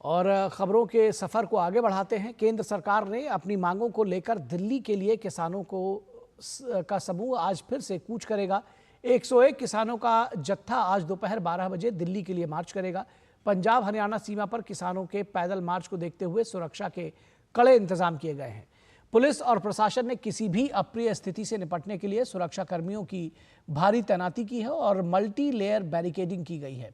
Speaker 1: और खबरों के सफर को आगे बढ़ाते हैं। केंद्र सरकार ने अपनी मांगों को लेकर दिल्ली के लिए किसानों का समूह आज फिर से कूच करेगा। 101 किसानों का जत्था आज दोपहर 12 बजे दिल्ली के लिए मार्च करेगा। पंजाब हरियाणा सीमा पर किसानों के पैदल मार्च को देखते हुए सुरक्षा के कड़े इंतजाम किए गए हैं। पुलिस और प्रशासन ने किसी भी अप्रिय स्थिति से निपटने के लिए सुरक्षा कर्मियों की भारी तैनाती की है और मल्टी लेयर बैरिकेडिंग की गई है।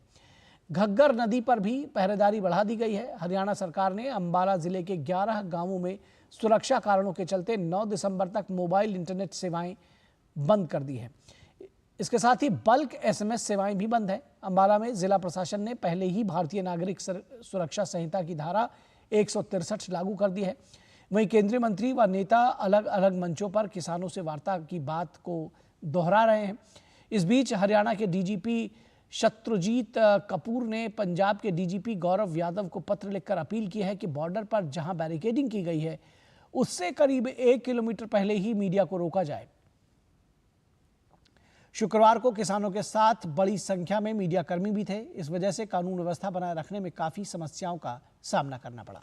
Speaker 1: घग्गर नदी पर भी पहरेदारी बढ़ा दी गई है। हरियाणा सरकार ने अंबाला जिले के 11 गांवों में सुरक्षा कारणों के चलते 9 दिसंबर तक मोबाइल इंटरनेट सेवाएं बंद कर दी है। इसके साथ ही बल्क SMS सेवाएं भी बंद हैं। अंबाला में जिला प्रशासन ने पहले ही भारतीय नागरिक सुरक्षा संहिता की धारा 163 लागू कर दी है। वहीं केंद्रीय मंत्री व नेता अलग अलग मंचों पर किसानों से वार्ता की बात को दोहरा रहे हैं। इस बीच हरियाणा के DGP शत्रुजीत कपूर ने पंजाब के DGP गौरव यादव को पत्र लिखकर अपील की है कि बॉर्डर पर जहां बैरिकेडिंग की गई है उससे करीब 1 किलोमीटर पहले ही मीडिया को रोका जाए। शुक्रवार को किसानों के साथ बड़ी संख्या में मीडिया कर्मी भी थे। इस वजह से कानून व्यवस्था बनाए रखने में काफी समस्याओं का सामना करना पड़ा।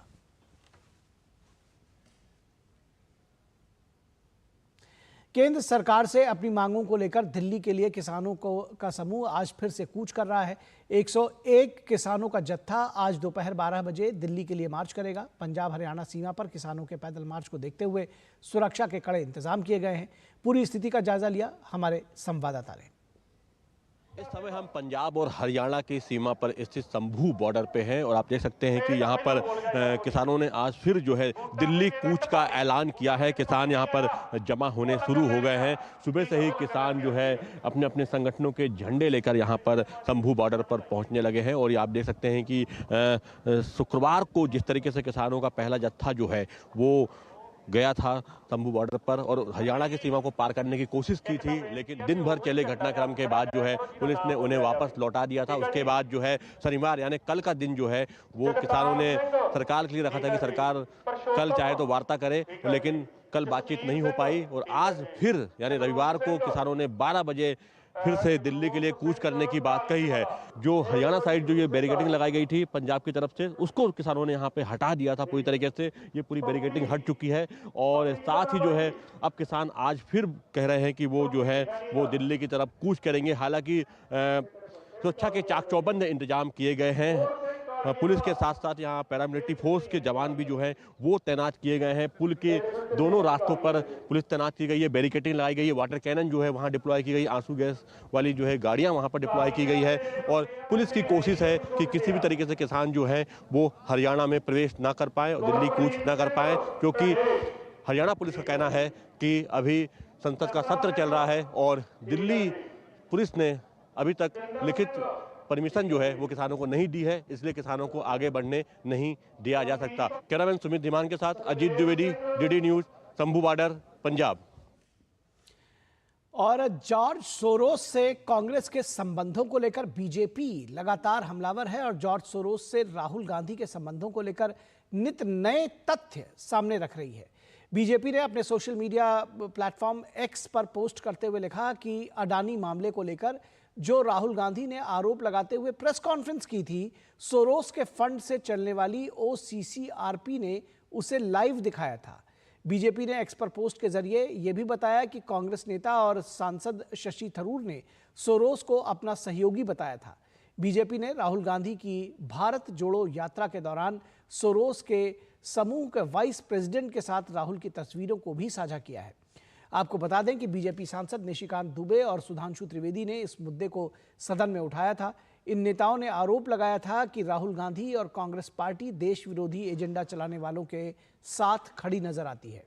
Speaker 1: केंद्र सरकार से अपनी मांगों को लेकर दिल्ली के लिए किसानों का समूह आज फिर से कूच कर रहा है। 101 किसानों का जत्था आज दोपहर 12 बजे दिल्ली के लिए मार्च करेगा। पंजाब हरियाणा सीमा पर किसानों के पैदल मार्च को देखते हुए सुरक्षा के कड़े इंतजाम किए गए हैं। पूरी स्थिति का जायजा लिया हमारे संवाददाता ने।
Speaker 16: इस समय हम पंजाब और हरियाणा की सीमा पर स्थित संभू बॉर्डर पे हैं और आप देख सकते हैं कि यहाँ पर किसानों ने आज फिर जो है दिल्ली कूच का ऐलान किया है। किसान यहाँ पर जमा होने शुरू हो गए हैं। सुबह से ही किसान जो है अपने अपने संगठनों के झंडे लेकर यहाँ पर संभू बॉर्डर पर पहुँचने लगे हैं और ये आप देख सकते हैं कि शुक्रवार को जिस तरीके से किसानों का पहला जत्था जो है वो गया था संभू बॉर्डर पर और हरियाणा की सीमा को पार करने की कोशिश की थी, लेकिन दिन भर चले घटनाक्रम के बाद जो है पुलिस ने उन्हें वापस लौटा दिया था। उसके बाद जो है शनिवार यानी कल का दिन जो है वो किसानों ने सरकार के लिए रखा था कि सरकार कल चाहे तो वार्ता करे, लेकिन कल बातचीत नहीं हो पाई और आज फिर यानी रविवार को किसानों ने 12 बजे फिर से दिल्ली के लिए कूच करने की बात कही है। जो हरियाणा साइड जो ये बैरिकेडिंग लगाई गई थी पंजाब की तरफ से उसको किसानों ने यहाँ पे हटा दिया था पूरी तरीके से। ये पूरी बैरिकेडिंग हट चुकी है और साथ ही जो है अब किसान आज फिर कह रहे हैं कि वो जो है वो दिल्ली की तरफ कूच करेंगे। हालांकि सुरक्षा के चाक चौबंद इंतजाम किए गए हैं। पुलिस के साथ साथ यहाँ पैरामिलिट्री फोर्स के जवान भी जो है वो तैनात किए गए हैं। पुल के दोनों रास्तों पर पुलिस तैनात की गई है, बैरिकेडिंग लगाई गई है, वाटर कैनन जो है वहाँ डिप्लॉय की गई, आंसू गैस वाली जो है गाड़ियाँ वहाँ पर डिप्लॉय की गई है और पुलिस की कोशिश है कि किसी भी तरीके से किसान जो है वो हरियाणा में प्रवेश ना कर पाए और दिल्ली कूच ना कर पाए, क्योंकि हरियाणा पुलिस का कहना है कि अभी संसद का सत्र चल रहा है और दिल्ली पुलिस ने अभी तक लिखित परमिशन जो है वो किसानों को नहीं दी है, इसलिए किसानों को आगे बढ़ने नहीं दिया जा सकता। कैमरामैन सुमित धीमान के साथ Ajit Dwivedi, DD news, Shambhu border, Punjab.
Speaker 1: और जॉर्ज सोरोस से कांग्रेस के संबंधों को लेकर बीजेपी लगातार हमलावर है और जॉर्ज सोरोस से राहुल गांधी के संबंधों को लेकर नित नए तथ्य सामने रख रही है। बीजेपी ने अपने सोशल मीडिया प्लेटफॉर्म X पर पोस्ट करते हुए लिखा कि अडानी मामले को लेकर जो राहुल गांधी ने आरोप लगाते हुए प्रेस कॉन्फ्रेंस की थी, सोरोस के फंड से चलने वाली OCCRP ने उसे लाइव दिखाया था। बीजेपी ने X पर पोस्ट के जरिए यह भी बताया कि कांग्रेस नेता और सांसद शशि थरूर ने सोरोस को अपना सहयोगी बताया था। बीजेपी ने राहुल गांधी की भारत जोड़ो यात्रा के दौरान सोरोस के समूह के वाइस प्रेसिडेंट के साथ राहुल की तस्वीरों को भी साझा किया है। आपको बता दें कि बीजेपी सांसद निशिकांत दुबे और सुधांशु त्रिवेदी ने इस मुद्दे को सदन में उठाया था। इन नेताओं ने आरोप लगाया था कि राहुल गांधी और कांग्रेस पार्टी देश विरोधी एजेंडा चलाने वालों के साथ खड़ी नजर आती है।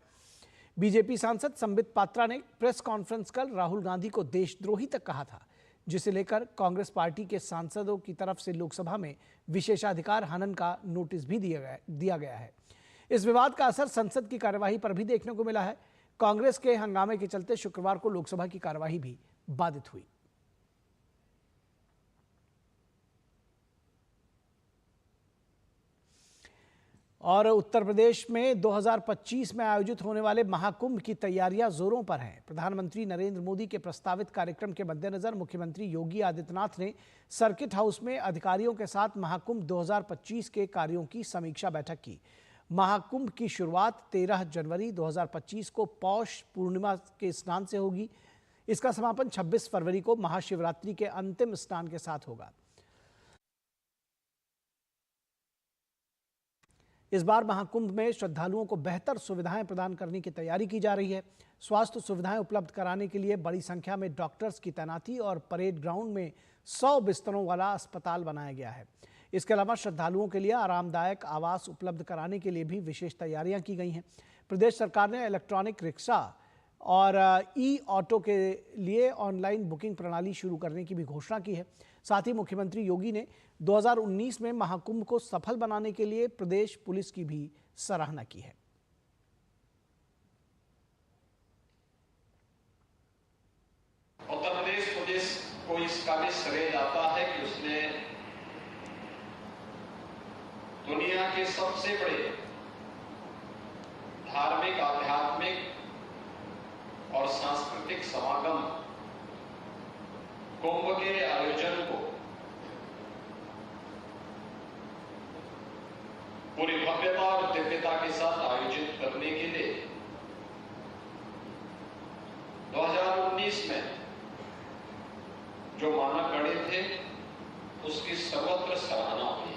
Speaker 1: बीजेपी सांसद संबित पात्रा ने प्रेस कॉन्फ्रेंस कर राहुल गांधी को देशद्रोही तक कहा था, जिसे लेकर कांग्रेस पार्टी के सांसदों की तरफ से लोकसभा में विशेषाधिकार हनन का नोटिस भी दिया गया है। इस विवाद का असर संसद की कार्यवाही पर भी देखने को मिला है। कांग्रेस के हंगामे के चलते शुक्रवार को लोकसभा की कार्यवाही भी बाधित हुई। और उत्तर प्रदेश में 2025 में आयोजित होने वाले महाकुंभ की तैयारियां जोरों पर हैं। प्रधानमंत्री नरेंद्र मोदी के प्रस्तावित कार्यक्रम के मद्देनजर मुख्यमंत्री योगी आदित्यनाथ ने सर्किट हाउस में अधिकारियों के साथ महाकुंभ 2025 के कार्यों की समीक्षा बैठक की। महाकुंभ की शुरुआत 13 जनवरी 2025 को पौष पूर्णिमा के स्नान से होगी। इसका समापन 26 फरवरी को महाशिवरात्रि के अंतिम स्नान के साथ होगा। इस बार महाकुंभ में श्रद्धालुओं को बेहतर सुविधाएं प्रदान करने की तैयारी की जा रही है। स्वास्थ्य सुविधाएं उपलब्ध कराने के लिए बड़ी संख्या में डॉक्टर्स की तैनाती और परेड ग्राउंड में 100 बिस्तरों वाला अस्पताल बनाया गया है। इसके अलावा श्रद्धालुओं के लिए आरामदायक आवास उपलब्ध कराने के लिए भी विशेष तैयारियां की गई हैं। प्रदेश सरकार ने इलेक्ट्रॉनिक रिक्शा और ई ऑटो के लिए ऑनलाइन बुकिंग प्रणाली शुरू करने की भी घोषणा की है। साथ ही मुख्यमंत्री योगी ने 2019 में महाकुंभ को सफल बनाने के लिए प्रदेश पुलिस की भी सराहना की है।
Speaker 17: उत्तर प्रदेश पुलिस को इसका भी श्रेय जाता है कि उसने दुनिया के सबसे बड़े धार्मिक, आध्यात्मिक और सांस्कृतिक समागम कुंभ के आयोजन को पूरी भव्यता और दिव्यता के साथ आयोजित करने के लिए 2019 में जो मानक गढ़े थे उसकी सर्वत्र सराहना हुई।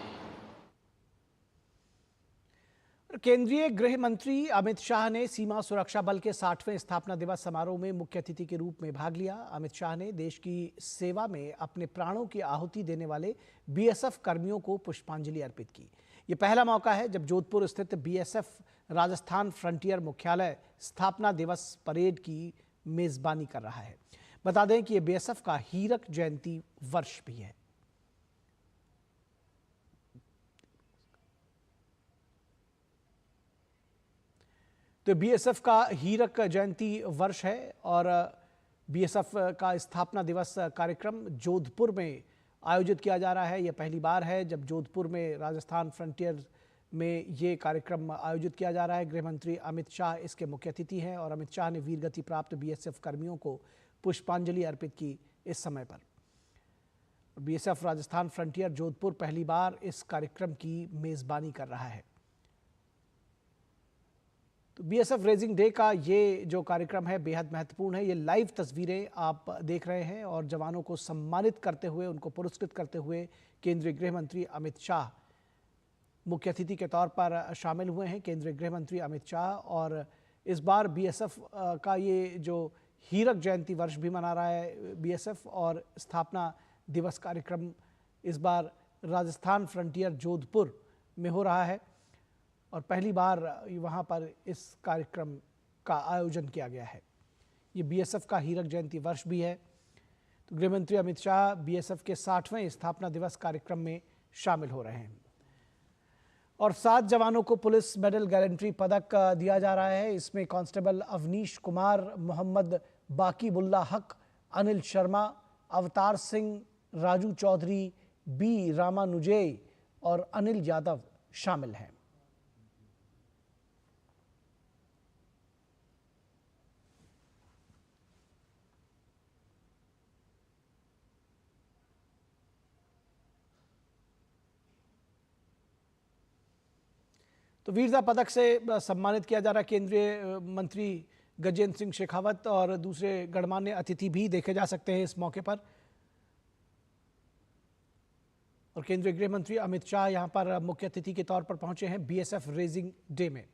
Speaker 1: केंद्रीय गृह मंत्री अमित शाह ने सीमा सुरक्षा बल के 60वें स्थापना दिवस समारोह में मुख्य अतिथि के रूप में भाग लिया। अमित शाह ने देश की सेवा में अपने प्राणों की आहुति देने वाले बीएसएफ कर्मियों को पुष्पांजलि अर्पित की। ये पहला मौका है जब जोधपुर स्थित बीएसएफ राजस्थान फ्रंटियर मुख्यालय स्थापना दिवस परेड की मेजबानी कर रहा है। बता दें कि ये बीएसएफ का हीरक जयंती वर्ष भी है। तो बीएसएफ का हीरक जयंती वर्ष है और बीएसएफ का स्थापना दिवस कार्यक्रम जोधपुर में आयोजित किया जा रहा है। यह पहली बार है जब जोधपुर में राजस्थान फ्रंटियर में ये कार्यक्रम आयोजित किया जा रहा है। गृह मंत्री अमित शाह इसके मुख्य अतिथि हैं और अमित शाह ने वीर गति प्राप्त बीएसएफ कर्मियों को पुष्पांजलि अर्पित की। इस समय पर बीएसएफ राजस्थान फ्रंटियर जोधपुर पहली बार इस कार्यक्रम की मेजबानी कर रहा है। तो बीएसएफ रेजिंग डे का ये जो कार्यक्रम है बेहद महत्वपूर्ण है। ये लाइव तस्वीरें आप देख रहे हैं और जवानों को सम्मानित करते हुए, उनको पुरस्कृत करते हुए केंद्रीय गृह मंत्री अमित शाह मुख्य अतिथि के तौर पर शामिल हुए हैं। केंद्रीय गृह मंत्री अमित शाह और इस बार बीएसएफ का ये जो हीरक जयंती वर्ष भी मना रहा है बीएसएफ और स्थापना दिवस कार्यक्रम इस बार राजस्थान फ्रंटियर जोधपुर में हो रहा है और पहली बार वहां पर इस कार्यक्रम का आयोजन किया गया है। ये बीएसएफ का हीरक जयंती वर्ष भी है। तो गृह मंत्री अमित शाह बीएसएफ के 60वें स्थापना दिवस कार्यक्रम में शामिल हो रहे हैं और 7 जवानों को पुलिस मेडल गारंटी पदक दिया जा रहा है। इसमें कांस्टेबल अवनीश कुमार, मोहम्मद बाकीबुल्ला हक, अनिल शर्मा, अवतार सिंह, राजू चौधरी, बी रामानुजय और अनिल यादव शामिल हैं। तो वीरता पदक से सम्मानित किया जा रहा है केंद्रीय मंत्री गजेंद्र सिंह शेखावत और दूसरे गणमान्य अतिथि भी देखे जा सकते हैं इस मौके पर। और केंद्रीय गृह मंत्री अमित शाह यहां पर मुख्य अतिथि के तौर पर पहुंचे हैं बीएसएफ रेजिंग डे में।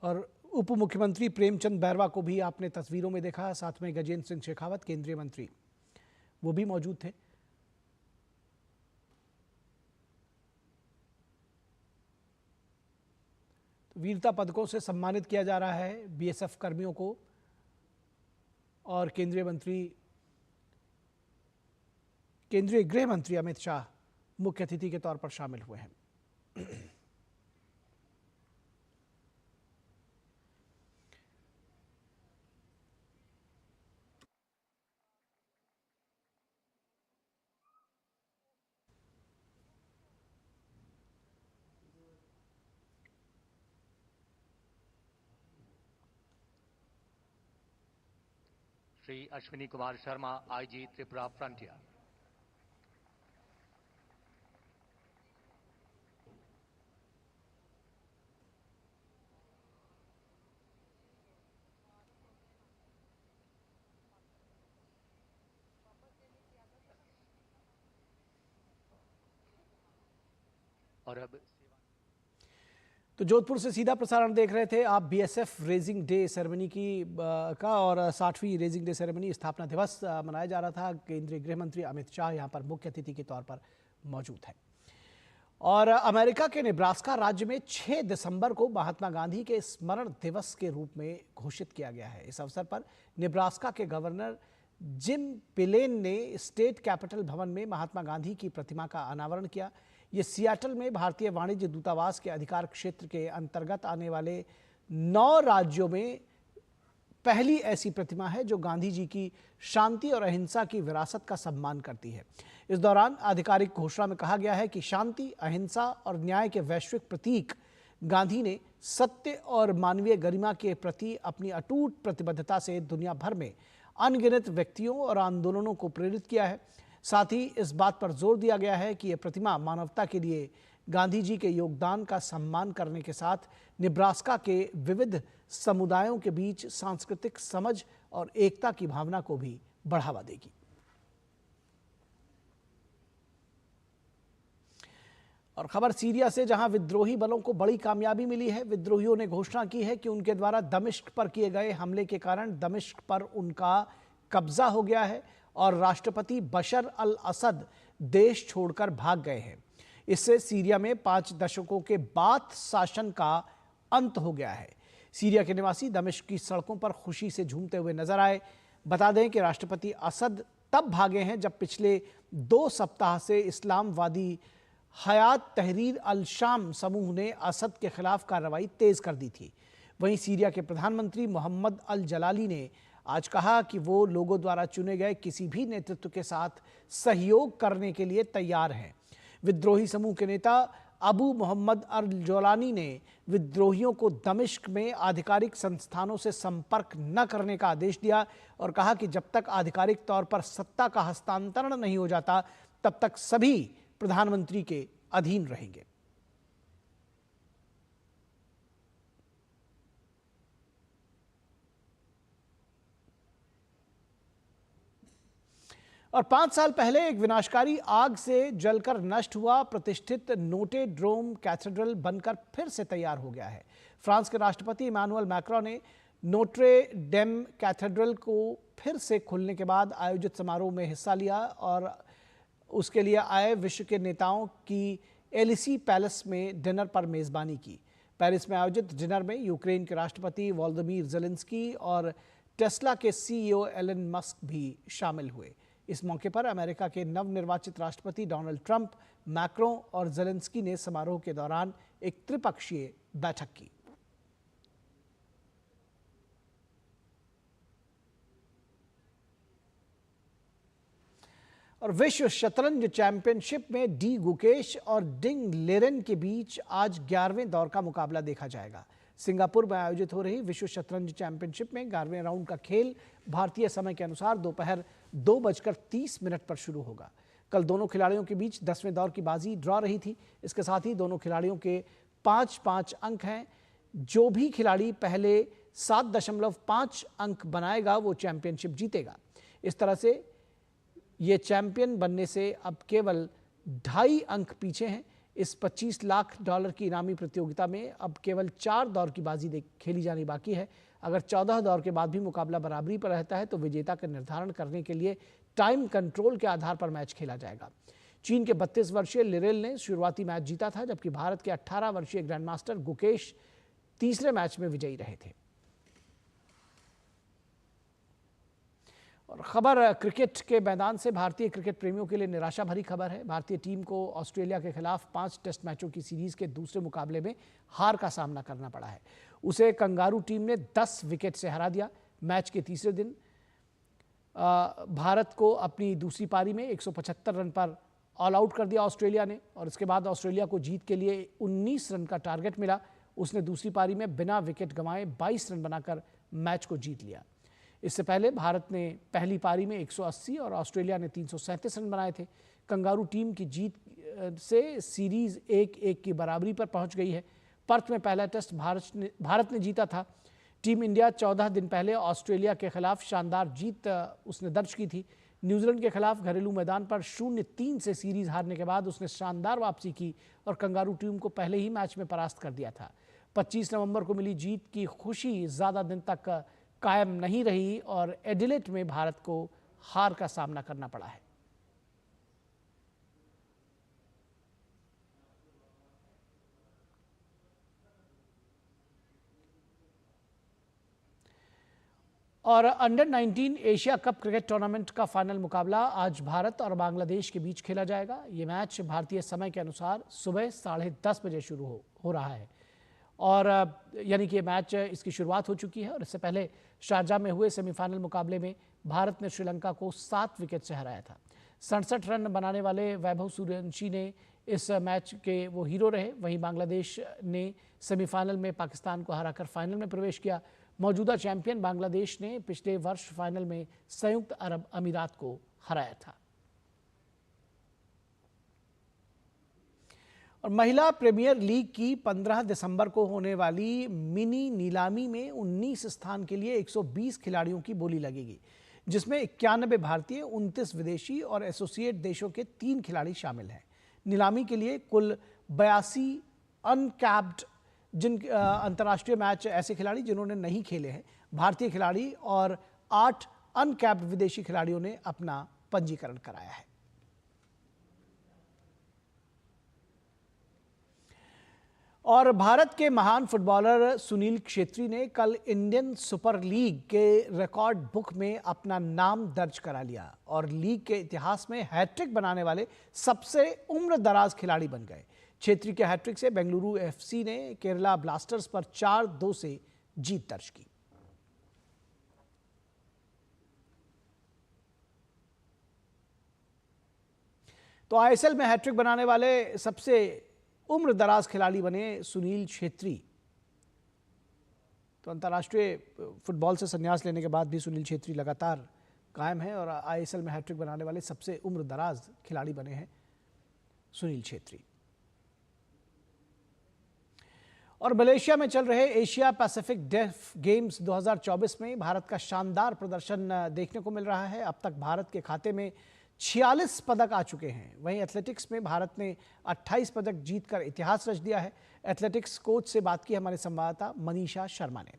Speaker 1: और उप मुख्यमंत्री प्रेमचंद बैरवा को भी आपने तस्वीरों में देखा, साथ में गजेंद्र सिंह शेखावत केंद्रीय मंत्री वो भी मौजूद थे। वीरता पदकों से सम्मानित किया जा रहा है बीएसएफ कर्मियों को और केंद्रीय गृह मंत्री अमित शाह मुख्य अतिथि के तौर पर शामिल हुए हैं।
Speaker 18: Shri Ashwini Kumar Sharma, IG Tripura frontier. और अब
Speaker 1: तो जोधपुर से सीधा प्रसारण देख रहे थे आप। बीएसएफ रेजिंग डे सेरेमनी का और 60वीं रेजिंग डे सेरेमनी स्थापना दिवस मनाया जा रहा था। केंद्रीय गृह मंत्री अमित शाह यहां पर मुख्य अतिथि के तौर पर मौजूद हैं। और अमेरिका के नेब्रास्का राज्य में 6 दिसंबर को महात्मा गांधी के स्मरण दिवस के रूप में घोषित किया गया है। इस अवसर पर नेब्रास्का के गवर्नर जिम पिलेन ने स्टेट कैपिटल भवन में महात्मा गांधी की प्रतिमा का अनावरण किया। ये सियाटल में भारतीय वाणिज्य दूतावास के अधिकार क्षेत्र के अंतर्गत आने वाले 9 राज्यों में पहली ऐसी प्रतिमा है जो गांधी जी की शांति और अहिंसा की विरासत का सम्मान करती है। इस दौरान आधिकारिक घोषणा में कहा गया है कि शांति, अहिंसा और न्याय के वैश्विक प्रतीक गांधी ने सत्य और मानवीय गरिमा के प्रति अपनी अटूट प्रतिबद्धता से दुनिया भर में अनगिनत व्यक्तियों और आंदोलनों को प्रेरित किया है। साथ ही इस बात पर जोर दिया गया है कि यह प्रतिमा मानवता के लिए गांधी जी के योगदान का सम्मान करने के साथ नेब्रास्का के विविध समुदायों के बीच सांस्कृतिक समझ और एकता की भावना को भी बढ़ावा देगी। और खबर सीरिया से, जहां विद्रोही बलों को बड़ी कामयाबी मिली है। विद्रोहियों ने घोषणा की है कि उनके द्वारा दमिश्क पर किए गए हमले के कारण दमिश्क पर उनका कब्जा हो गया है और राष्ट्रपति बशर अल असद देश छोड़कर भाग गए हैं। इससे सीरिया में 5 दशकों के बाद शासन का अंत हो गया है। सीरिया के निवासी दमिश्क की सड़कों पर खुशी से झूमते हुए नजर आए। बता दें कि राष्ट्रपति असद तब भागे हैं जब पिछले 2 सप्ताह से इस्लामवादी हयात तहरीर अल शाम समूह ने असद के खिलाफ कार्रवाई तेज कर दी थी। वहीं सीरिया के प्रधानमंत्री मोहम्मद अल जलाली ने आज कहा कि वो लोगों द्वारा चुने गए किसी भी नेतृत्व के साथ सहयोग करने के लिए तैयार हैं। विद्रोही समूह के नेता अबू मोहम्मद अल जोलानी ने विद्रोहियों को दमिश्क में आधिकारिक संस्थानों से संपर्क न करने का आदेश दिया और कहा कि जब तक आधिकारिक तौर पर सत्ता का हस्तांतरण नहीं हो जाता तब तक सभी प्रधानमंत्री के अधीन रहेंगे। और 5 साल पहले एक विनाशकारी आग से जलकर नष्ट हुआ प्रतिष्ठित नोटे ड्रोम कैथेड्रल बनकर फिर से तैयार हो गया है। फ्रांस के राष्ट्रपति इमानुएल मैक्रों ने नोट्रे डेम कैथेड्रल को फिर से खुलने के बाद आयोजित समारोह में हिस्सा लिया और उसके लिए आए विश्व के नेताओं की एलिसी पैलेस में डिनर पर मेज़बानी की। पेरिस में आयोजित डिनर में यूक्रेन के राष्ट्रपति वोलोदिमीर ज़ेलेंस्की और टेस्ला के सीईओ एलन मस्क भी शामिल हुए। इस मौके पर अमेरिका के नवनिर्वाचित राष्ट्रपति डोनाल्ड ट्रंप, मैक्रों और ज़ेलेंस्की ने समारोह के दौरान एक त्रिपक्षीय बैठक की। और विश्व शतरंज चैंपियनशिप में डी गुकेश और डिंग लेरेन के बीच आज 11वें दौर का मुकाबला देखा जाएगा। सिंगापुर में आयोजित हो रही विश्व शतरंज चैंपियनशिप में 11वें राउंड का खेल भारतीय समय के अनुसार दोपहर 2:30 पर शुरू होगा। कल दोनों खिलाड़ियों के बीच 10वें दौर की बाजी ड्रॉ रही थी। इसके साथ ही दोनों खिलाड़ियों के 5-5 अंक हैं। जो भी खिलाड़ी पहले 7.5 अंक बनाएगा वो चैंपियनशिप जीतेगा। इस तरह से ये चैंपियन बनने से अब केवल 2.5 अंक पीछे हैं। इस $25 लाख की इनामी प्रतियोगिता में अब केवल 4 दौर की बाजी खेली जानी बाकी है। अगर 14 दौर के बाद भी मुकाबला बराबरी पर रहता है तो विजेता का निर्धारण करने के लिए टाइम कंट्रोल के आधार पर मैच खेला जाएगा। चीन के 32 वर्षीय लिरेल ने शुरुआती मैच जीता था, जबकि भारत के 18 वर्षीय ग्रैंडमास्टर गुकेश तीसरे मैच में विजयी रहे थे। और खबर क्रिकेट के मैदान से, भारतीय क्रिकेट प्रेमियों के लिए निराशा भरी खबर है। भारतीय टीम को ऑस्ट्रेलिया के खिलाफ 5 टेस्ट मैचों की सीरीज के दूसरे मुकाबले में हार का सामना करना पड़ा है। उसे कंगारू टीम ने 10 विकेट से हरा दिया। मैच के तीसरे दिन भारत को अपनी दूसरी पारी में 175 रन पर ऑल आउट कर दिया ऑस्ट्रेलिया ने, और इसके बाद ऑस्ट्रेलिया को जीत के लिए 19 रन का टारगेट मिला। उसने दूसरी पारी में बिना विकेट गंवाए 22 रन बनाकर मैच को जीत लिया। इससे पहले भारत ने पहली पारी में 180 और ऑस्ट्रेलिया ने 337 रन बनाए थे। कंगारू टीम की जीत से सीरीज 1-1 की बराबरी पर पहुंच गई है। पर्थ में पहला टेस्ट भारत ने जीता था। टीम इंडिया 14 दिन पहले ऑस्ट्रेलिया के खिलाफ शानदार जीत उसने दर्ज की थी। न्यूजीलैंड के खिलाफ घरेलू मैदान पर 0-3 से सीरीज हारने के बाद उसने शानदार वापसी की और कंगारू टीम को पहले ही मैच में परास्त कर दिया था। 25 नवंबर को मिली जीत की खुशी ज्यादा दिन तक कायम नहीं रही और एडिलेड में भारत को हार का सामना करना पड़ा है। और under 19 Asia cup cricket tournament का फाइनल मुकाबला आज भारत और बांग्लादेश के बीच खेला जाएगा। ये मैच भारतीय समय के अनुसार सुबह 10:30 बजे शुरू हो रहा है और यानी कि मैच इसकी शुरुआत हो चुकी है। और इससे पहले शारजाह में हुए सेमीफाइनल मुकाबले में भारत ने श्रीलंका को 7 विकेट से हराया था। 67 रन बनाने वाले वैभव सूर्यवंशी ने इस मैच के वो हीरो रहे। वहीं बांग्लादेश ने सेमीफाइनल में पाकिस्तान को हराकर फाइनल में प्रवेश किया। मौजूदा चैंपियन बांग्लादेश ने पिछले वर्ष फाइनल में संयुक्त अरब अमीरात को हराया था। और महिला प्रीमियर लीग की 15 दिसंबर को होने वाली मिनी नीलामी में 19 स्थान के लिए 120 खिलाड़ियों की बोली लगेगी, जिसमें 91 भारतीय, 29 विदेशी और एसोसिएट देशों के 3 खिलाड़ी शामिल हैं। नीलामी के लिए कुल 82 अनकैप्ड अंतर्राष्ट्रीय मैच ऐसे खिलाड़ी जिन्होंने नहीं खेले हैं, भारतीय खिलाड़ी और 8 अनकैप्ड विदेशी खिलाड़ियों ने अपना पंजीकरण कराया है। और भारत के महान फुटबॉलर सुनील छेत्री ने कल इंडियन सुपर लीग के रिकॉर्ड बुक में अपना नाम दर्ज करा लिया और लीग के इतिहास में हैट्रिक बनाने वाले सबसे उम्रदराज खिलाड़ी बन गए। छेत्री के हैट्रिक से बेंगलुरु एफसी ने केरला ब्लास्टर्स पर 4-2 से जीत दर्ज की। तो आईएसएल में हैट्रिक बनाने वाले सबसे उम्रदराज खिलाड़ी बने सुनील छेत्री। तो अंतर्राष्ट्रीय फुटबॉल से संन्यास लेने के बाद भी सुनील छेत्री लगातार कायम है और आईएसएल में हैट्रिक बनाने वाले सबसे उम्रदराज खिलाड़ी बने हैं सुनील छेत्री। और मलेशिया में चल रहे एशिया पैसिफिक डेफ गेम्स 2024 में भारत का शानदार प्रदर्शन देखने को मिल रहा है। अब तक भारत के खाते में 46 पदक आ चुके हैं। वहीं एथलेटिक्स में भारत ने 28 पदक जीतकर इतिहास रच दिया है। एथलेटिक्स कोच से बात की हमारे संवाददाता मनीषा शर्मा ने।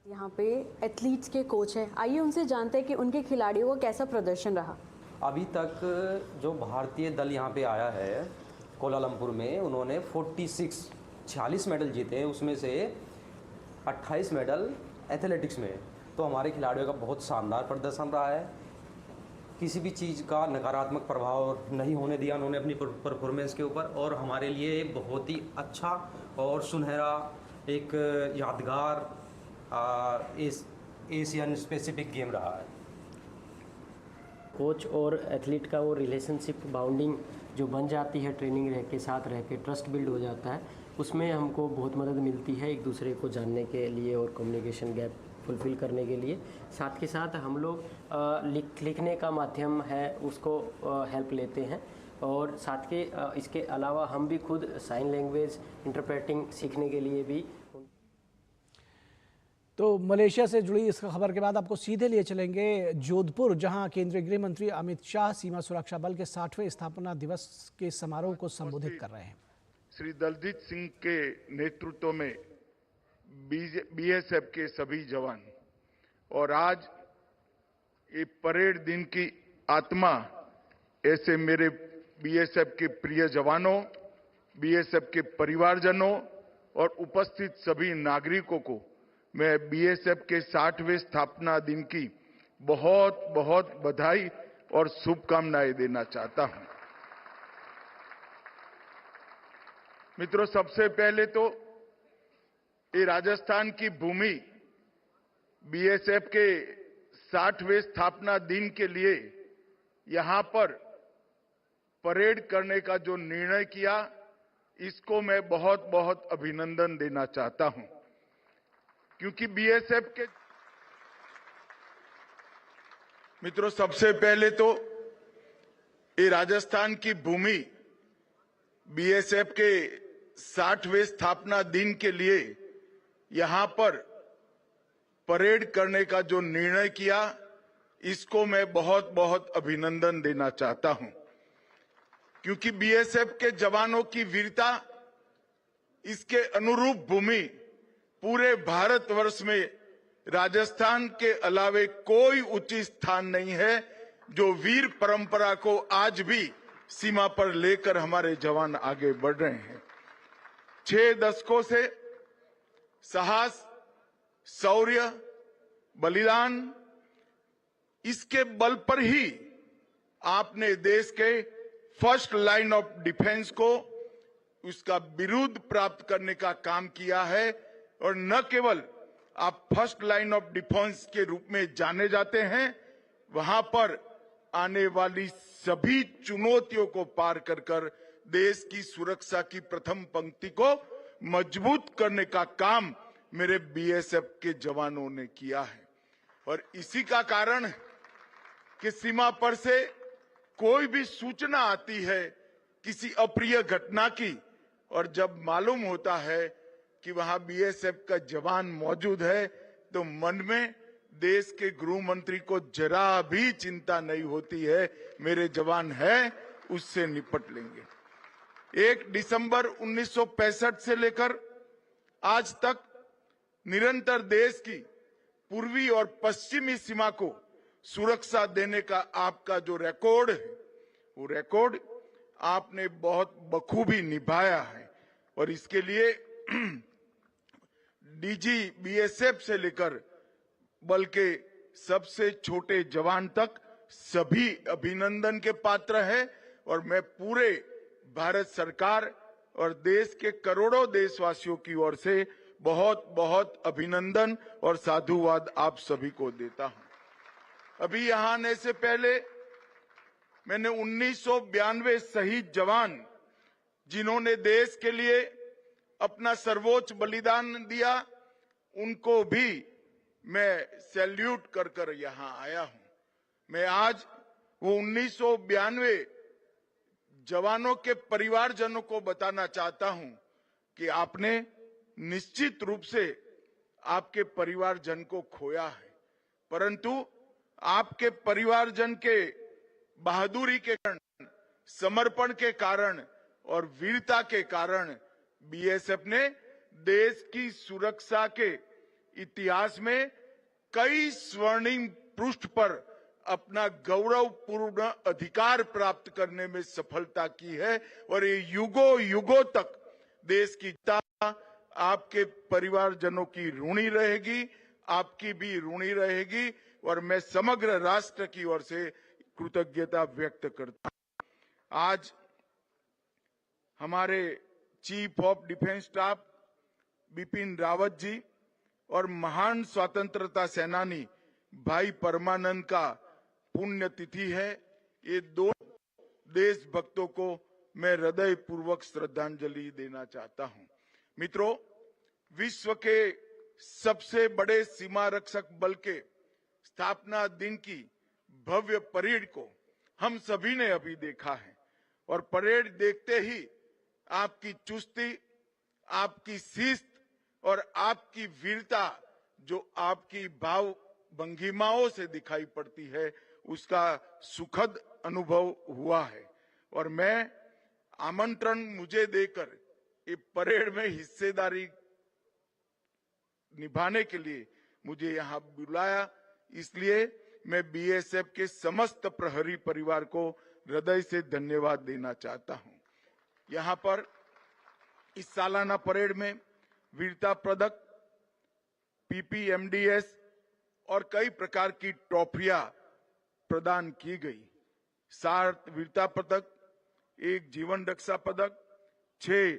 Speaker 19: यहाँ पे एथलीट्स के कोच हैं, आइए उनसे जानते हैं कि उनके खिलाड़ियों का कैसा प्रदर्शन रहा।
Speaker 20: अभी तक जो भारतीय दल यहाँ पे आया है कोलालमपुर में, उन्होंने 46 मेडल जीते हैं, उसमें से 28 मेडल एथलेटिक्स में। तो हमारे खिलाड़ियों का बहुत शानदार प्रदर्शन रहा है। किसी भी चीज़ का नकारात्मक प्रभाव नहीं होने दिया उन्होंने अपनी परफॉर्मेंस के ऊपर, और हमारे लिए बहुत ही अच्छा और सुनहरा एक यादगार एशियन स्पेसिफिक गेम रहा है।
Speaker 21: कोच और एथलीट का वो रिलेशनशिप बाउंडिंग जो बन जाती है, ट्रेनिंग रह के साथ रह के ट्रस्ट बिल्ड हो जाता है, उसमें हमको बहुत मदद मिलती है एक दूसरे को जानने के लिए और कम्युनिकेशन गैप फुलफ़िल करने के लिए। साथ के साथ हम लोग लिखने का माध्यम है उसको हेल्प लेते हैं, और साथ के इसके अलावा हम भी खुद साइन लैंग्वेज इंटरप्रेटिंग सीखने के लिए भी।
Speaker 1: तो मलेशिया से जुड़ी इस खबर के बाद आपको सीधे लिए चलेंगे जोधपुर, जहां केंद्रीय गृह मंत्री अमित शाह सीमा सुरक्षा बल के 60वें स्थापना दिवस के समारोह को संबोधित कर रहे हैं।
Speaker 22: श्री दलजीत सिंह के नेतृत्व में बीएसएफ के सभी जवान, और आज ये परेड दिन की आत्मा ऐसे मेरे बीएसएफ के प्रिय जवानों, बीएसएफ के परिवारजनों और उपस्थित सभी नागरिकों को मैं बीएसएफ के 60वें स्थापना दिन की बहुत बहुत बधाई और शुभकामनाएं देना चाहता हूं। मित्रों, सबसे पहले तो ये राजस्थान की भूमि बीएसएफ के 60वें स्थापना दिन के लिए यहां पर परेड करने का जो निर्णय किया, इसको मैं बहुत बहुत अभिनंदन देना चाहता हूं, क्योंकि बीएसएफ के मित्रों, सबसे पहले तो ये राजस्थान की भूमि बीएसएफ के 60वें स्थापना दिन के लिए यहां पर परेड करने का जो निर्णय किया, इसको मैं बहुत बहुत अभिनंदन देना चाहता हूं, क्योंकि बीएसएफ के जवानों की वीरता, इसके अनुरूप भूमि पूरे भारतवर्ष में राजस्थान के अलावे कोई उचित स्थान नहीं है, जो वीर परंपरा को आज भी सीमा पर लेकर हमारे जवान आगे बढ़ रहे हैं। 6 दशकों से साहस, शौर्य, बलिदान, इसके बल पर ही आपने देश के फर्स्ट लाइन ऑफ डिफेंस को उसका बिरुद प्राप्त करने का काम किया है। और न केवल आप फर्स्ट लाइन ऑफ डिफेंस के रूप में जाने जाते हैं, वहां पर आने वाली सभी चुनौतियों को पार कर कर देश की सुरक्षा की प्रथम पंक्ति को मजबूत करने का काम मेरे बीएसएफ के जवानों ने किया है। और इसी का कारण कि सीमा पर से कोई भी सूचना आती है किसी अप्रिय घटना की, और जब मालूम होता है कि वहां बीएसएफ का जवान मौजूद है, तो मन में देश के गृह मंत्री को जरा भी चिंता नहीं होती है, मेरे जवान हैं, उससे निपट लेंगे। 1 दिसंबर 1965 से लेकर आज तक निरंतर देश की पूर्वी और पश्चिमी सीमा को सुरक्षा देने का आपका जो रिकॉर्ड है, वो रिकॉर्ड आपने बहुत बखूबी निभाया है। और इसके लिए डीजी बीएसएफ से लेकर बल के सबसे छोटे जवान तक सभी अभिनंदन के पात्र हैं। और मैं पूरे भारत सरकार और देश के करोड़ों देशवासियों की ओर से बहुत बहुत अभिनंदन और साधुवाद आप सभी को देता हूं। अभी यहां आने से पहले मैंने 1992 शहीद जवान, जिन्होंने देश के लिए अपना सर्वोच्च बलिदान दिया, उनको भी मैं सैल्यूट कर कर यहां आया हूं। मैं आज वो 1992 जवानों के परिवारजनों को बताना चाहता हूं कि आपने निश्चित रूप से आपके परिवारजन को खोया है, परंतु आपके परिवारजन के बहादुरी के कारण, समर्पण के कारण और वीरता के कारण बीएसएफ ने देश की सुरक्षा के इतिहास में कई स्वर्णिम पृष्ठ पर अपना गौरवपूर्ण अधिकार प्राप्त करने में सफलता की है। और ये युगों युगों तक देश की जनता आपके परिवारजनों की ऋणी रहेगी, आपकी भी ऋणी रहेगी। और मैं समग्र राष्ट्र की ओर से कृतज्ञता व्यक्त करता हूं। आज हमारे chief of defence staff Bipin Rawat ji और महान स्वतंत्रता सेनानी भाई परमानंद का पुण्यतिथि है। ये दोनों देशभक्तों को मैं हृदय पूर्वक श्रद्धांजलि देना चाहता हूं। मित्रों, विश्व के सबसे बड़े सीमा रक्षक बल के स्थापना दिन की भव्य परेड को हम सभी ने अभी देखा है। और परेड देखते ही आपकी चुस्ती, आपकी शिस्त और आपकी वीरता जो आपकी भाव भंगिमाओं से दिखाई पड़ती है, उसका सुखद अनुभव हुआ है। और मैं आमंत्रण मुझे देकर ये परेड में हिस्सेदारी निभाने के लिए मुझे यहां बुलाया, इसलिए मैं बीएसएफ के समस्त प्रहरी परिवार को हृदय से धन्यवाद देना चाहता हूं। यहां पर इस सालाना परेड में वीरता पदक, पीपीएमडीएस और कई प्रकार की ट्रॉफियां प्रदान की गई। 7 वीरता पदक, 1 जीवन रक्षा पदक, 6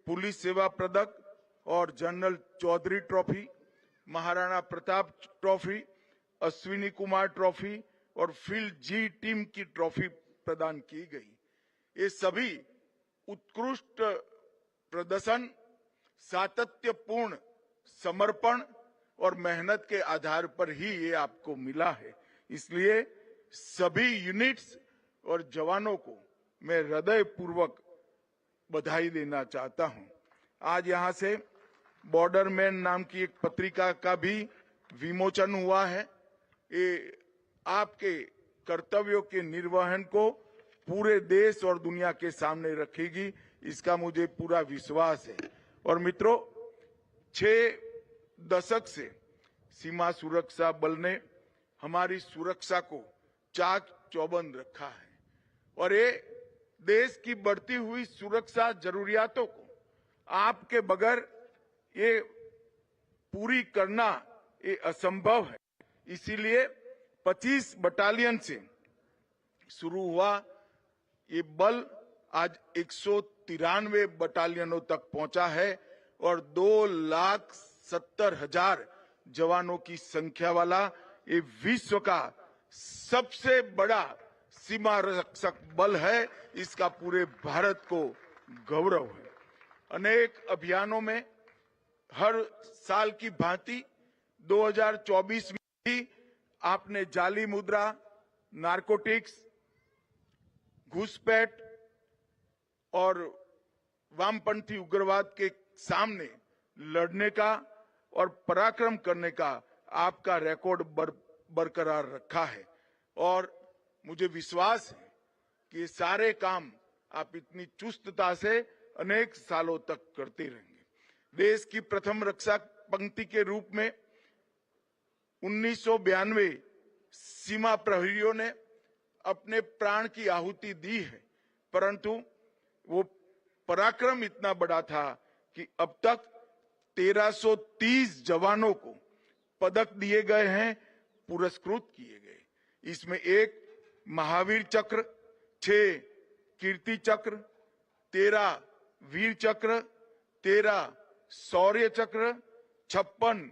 Speaker 22: पुलिस सेवा पदक और general Chaudhary trophy, Maharana Pratap trophy, Ashwini Kumar trophy और फील्ड जी टीम की ट्रॉफी प्रदान की गई। ये सभी उत्कृष्ट प्रदर्शन, सातत्यपूर्ण समर्पण और मेहनत के आधार पर ही ये आपको मिला है। इसलिए सभी यूनिट्स और जवानों को मैं हृदय पूर्वक बधाई देना चाहता हूं। आज यहां से बॉर्डर मैन नाम की एक पत्रिका का भी विमोचन हुआ है। ये आपके कर्तव्यों के निर्वहन को पूरे देश और दुनिया के सामने रखेगी, इसका मुझे पूरा विश्वास है। और मित्रों, 6 दशक से सीमा सुरक्षा बल ने हमारी सुरक्षा को चाक चौबंद रखा है और ये देश की बढ़ती हुई सुरक्षा जरूरियातों को आपके बगैर ये पूरी करना ये असंभव है। इसीलिए 25 बटालियन से शुरू हुआ ये बल आज 193 बटालियनों तक पहुंचा है और 2,70,000 जवानों की संख्या वाला ये विश्व का सबसे बड़ा सीमा रक्षक बल है। इसका पूरे भारत को गौरव है। अनेक अभियानों में हर साल की भांति 2024 में भी आपने जाली मुद्रा, नारकोटिक्स, घुसपैठ और वामपंथी उग्रवाद के सामने लड़ने का और पराक्रम करने का आपका रिकॉर्ड बरकरार रखा है और मुझे विश्वास है कि ये सारे काम आप इतनी चुस्तता से अनेक सालों तक करते रहेंगे। देश की प्रथम रक्षा पंक्ति के रूप में 1992 सीमा प्रहरियों ने अपने प्राण की आहुति दी है, परंतु वो पराक्रम इतना बड़ा था कि अब तक 1330 जवानों को पदक दिए गए हैं, पुरस्कृत किए गए। इसमें 1 महावीर चक्र, 6 कीर्ति चक्र, 13 वीर चक्र, 13 शौर्य चक्र, 56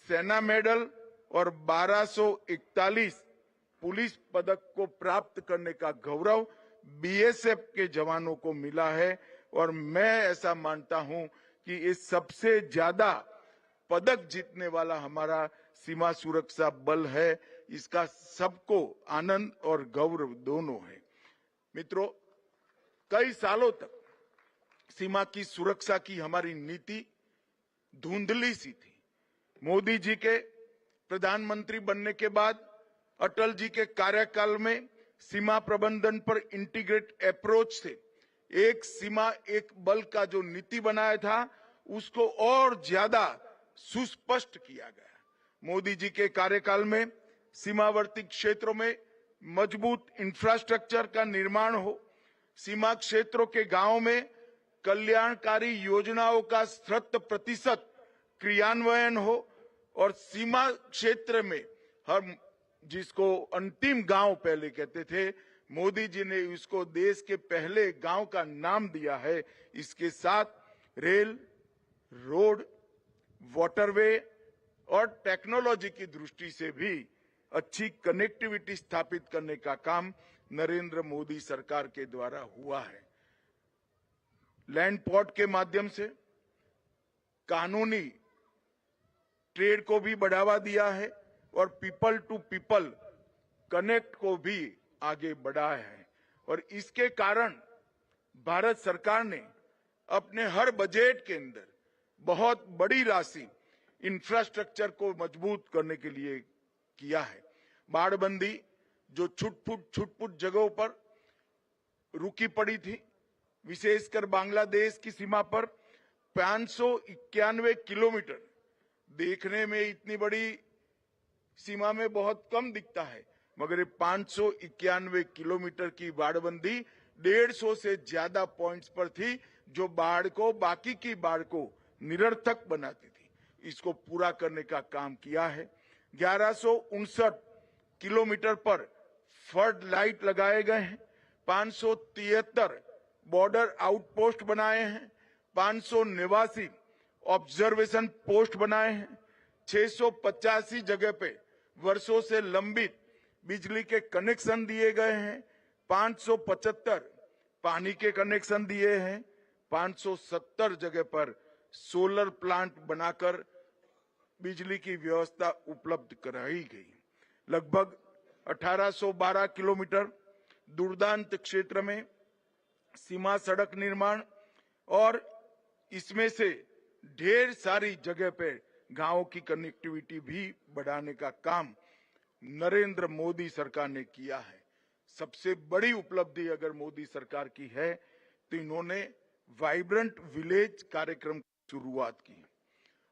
Speaker 22: सेना मेडल और 1241 पुलिस पदक को प्राप्त करने का गौरव बीएसएफ के जवानों को मिला है और मैं ऐसा मानता हूं कि ये सबसे ज्यादा पदक जीतने वाला हमारा सीमा सुरक्षा बल है। इसका सबको आनंद और गौरव दोनों है। मित्रों, कई सालों तक सीमा की सुरक्षा की हमारी नीति धुंधली सी थी। मोदी जी के प्रधानमंत्री बनने के बाद अटल जी के कार्यकाल में सीमा प्रबंधन पर इंटीग्रेट अप्रोच से एक सीमा एक बल का जो नीति बनाया था उसको और ज्यादा सुस्पष्ट किया गया। मोदी जी के कार्यकाल में सीमावर्ती क्षेत्रों में मजबूत इंफ्रास्ट्रक्चर का निर्माण हो, सीमा क्षेत्रों के गांवों में कल्याणकारी योजनाओं का 100% क्रियान्वयन हो और सीमा क्षेत्र में हम जिसको अंतिम गांव पहले कहते थे, मोदी जी ने इसको देश के पहले गांव का नाम दिया है। इसके साथ रेल, रोड, वाटरवे और टेक्नोलॉजी की दृष्टि से भी अच्छी कनेक्टिविटी स्थापित करने का काम नरेंद्र मोदी सरकार के द्वारा हुआ है। लैंड पोर्ट के माध्यम से कानूनी ट्रेड को भी बढ़ावा दिया है और पीपल टू पीपल कनेक्ट को भी आगे बढ़ाया है और इसके कारण भारत सरकार ने अपने हर बजट के अंदर बहुत बड़ी राशि इंफ्रास्ट्रक्चर को मजबूत करने के लिए किया है। बाड़बंदी जो छुटपुट जगहों पर रुकी पड़ी थी, विशेषकर बांग्लादेश की सीमा पर 591 किलोमीटर, देखने में इतनी बड़ी सीमा में बहुत कम दिखता है, मगर ये 591 किलोमीटर की बाड़बंदी 150 से ज्यादा पॉइंट्स पर थी जो बाढ़ को, बाकी की बाढ़ को निरर्थक बनाती थी। इसको पूरा करने का काम किया है। 1159 किलोमीटर पर फ्लड लाइट लगाए गए हैं, 573 बॉर्डर आउटपोस्ट बनाए हैं, 589 ऑब्जर्वेशन पोस्ट बनाए हैं, 685 जगह पे वर्षों से लंबित बिजली के कनेक्शन दिए गए हैं, 575 पानी के कनेक्शन दिए हैं, 570 जगह पर सोलर प्लांट बनाकर बिजली की व्यवस्था उपलब्ध कराई गई। लगभग 1812 किलोमीटर दूरदराज क्षेत्र में सीमा सड़क निर्माण और इसमें से ढेर सारी जगह पे गांवों की कनेक्टिविटी भी बढ़ाने का काम नरेंद्र मोदी सरकार ने किया है। सबसे बड़ी उपलब्धि अगर मोदी सरकार की है तो इन्होंने वाइब्रेंट विलेज कार्यक्रम की शुरुआत की।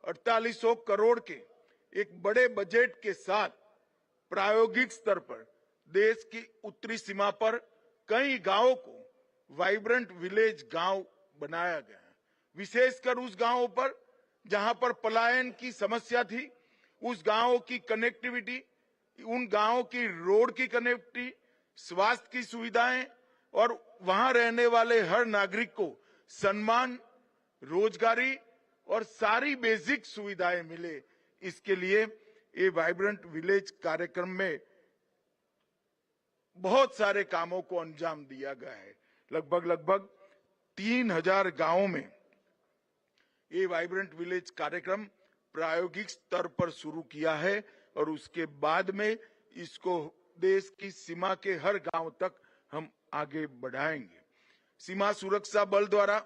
Speaker 22: 4800 करोड़ के एक बड़े बजट के साथ प्रायोगिक स्तर पर देश की उत्तरी सीमा पर कई गांवों को वाइब्रेंट विलेज गांव बनाया गया है। विशेषकर उस गांवों पर जहां पर पलायन की समस्या थी, उस गांवों की कनेक्टिविटी, उन गांवों की रोड की कनेक्टिविटी, स्वास्थ्य की सुविधाएं और वहां रहने वाले हर नागरिक को सम्मान, रोजगारी और सारी बेसिक सुविधाएं मिले, इसके लिए ये वाइब्रेंट विलेज कार्यक्रम में बहुत सारे कामों को अंजाम दिया गया है। लगभग 3000 गांवों में ये वाइब्रेंट विलेज कार्यक्रम प्रायोगिक स्तर पर शुरू किया है और उसके बाद में इसको देश की सीमा के हर गांव तक हम आगे बढ़ाएंगे। सीमा सुरक्षा बल द्वारा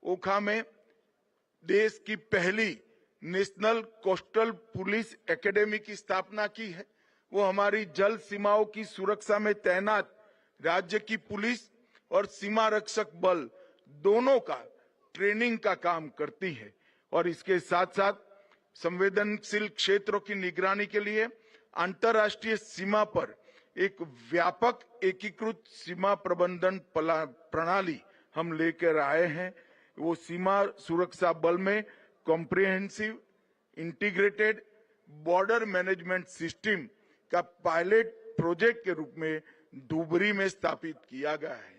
Speaker 22: ओखा में देश की पहली नेशनल कोस्टल पुलिस एकेडमी की स्थापना की है। वो हमारी जल सीमाओं की सुरक्षा में तैनात राज्य की पुलिस और सीमा रक्षक बल दोनों का ट्रेनिंग का काम करती है और इसके साथ साथ संवेदनशील क्षेत्रों की निगरानी के लिए अंतर्राष्ट्रीय सीमा पर एक व्यापक एकीकृत सीमा प्रबंधन प्रणाली हम लेकर आए हैं। वो सीमा सुरक्षा बल में comprehensive integrated border management system का पायलट प्रोजेक्ट के रूप में धुबरी में स्थापित किया गया है।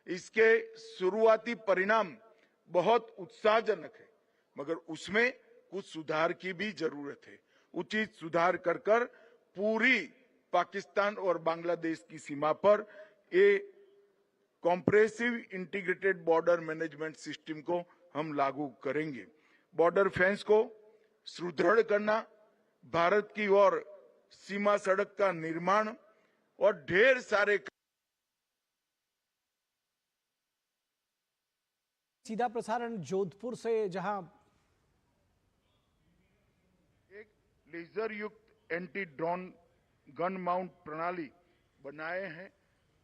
Speaker 22: इसके शुरुआती परिणाम बहुत उत्साहजनक है, मगर उसमें कुछ सुधार की भी जरूरत है। उचित सुधार कर पूरी पाकिस्तान और बांग्लादेश की सीमा पर ये compressive integrated border management system को हम लागू करेंगे। बॉर्डर फेंस को सुदृढ़ करना, भारत की ओर सीमा सड़क का निर्माण और ढेर सारे
Speaker 1: सीधा प्रसारण जोधपुर से, जहां
Speaker 22: एक लेजर युक्त एंटी ड्रोन गन माउंट प्रणाली बनाए हैं।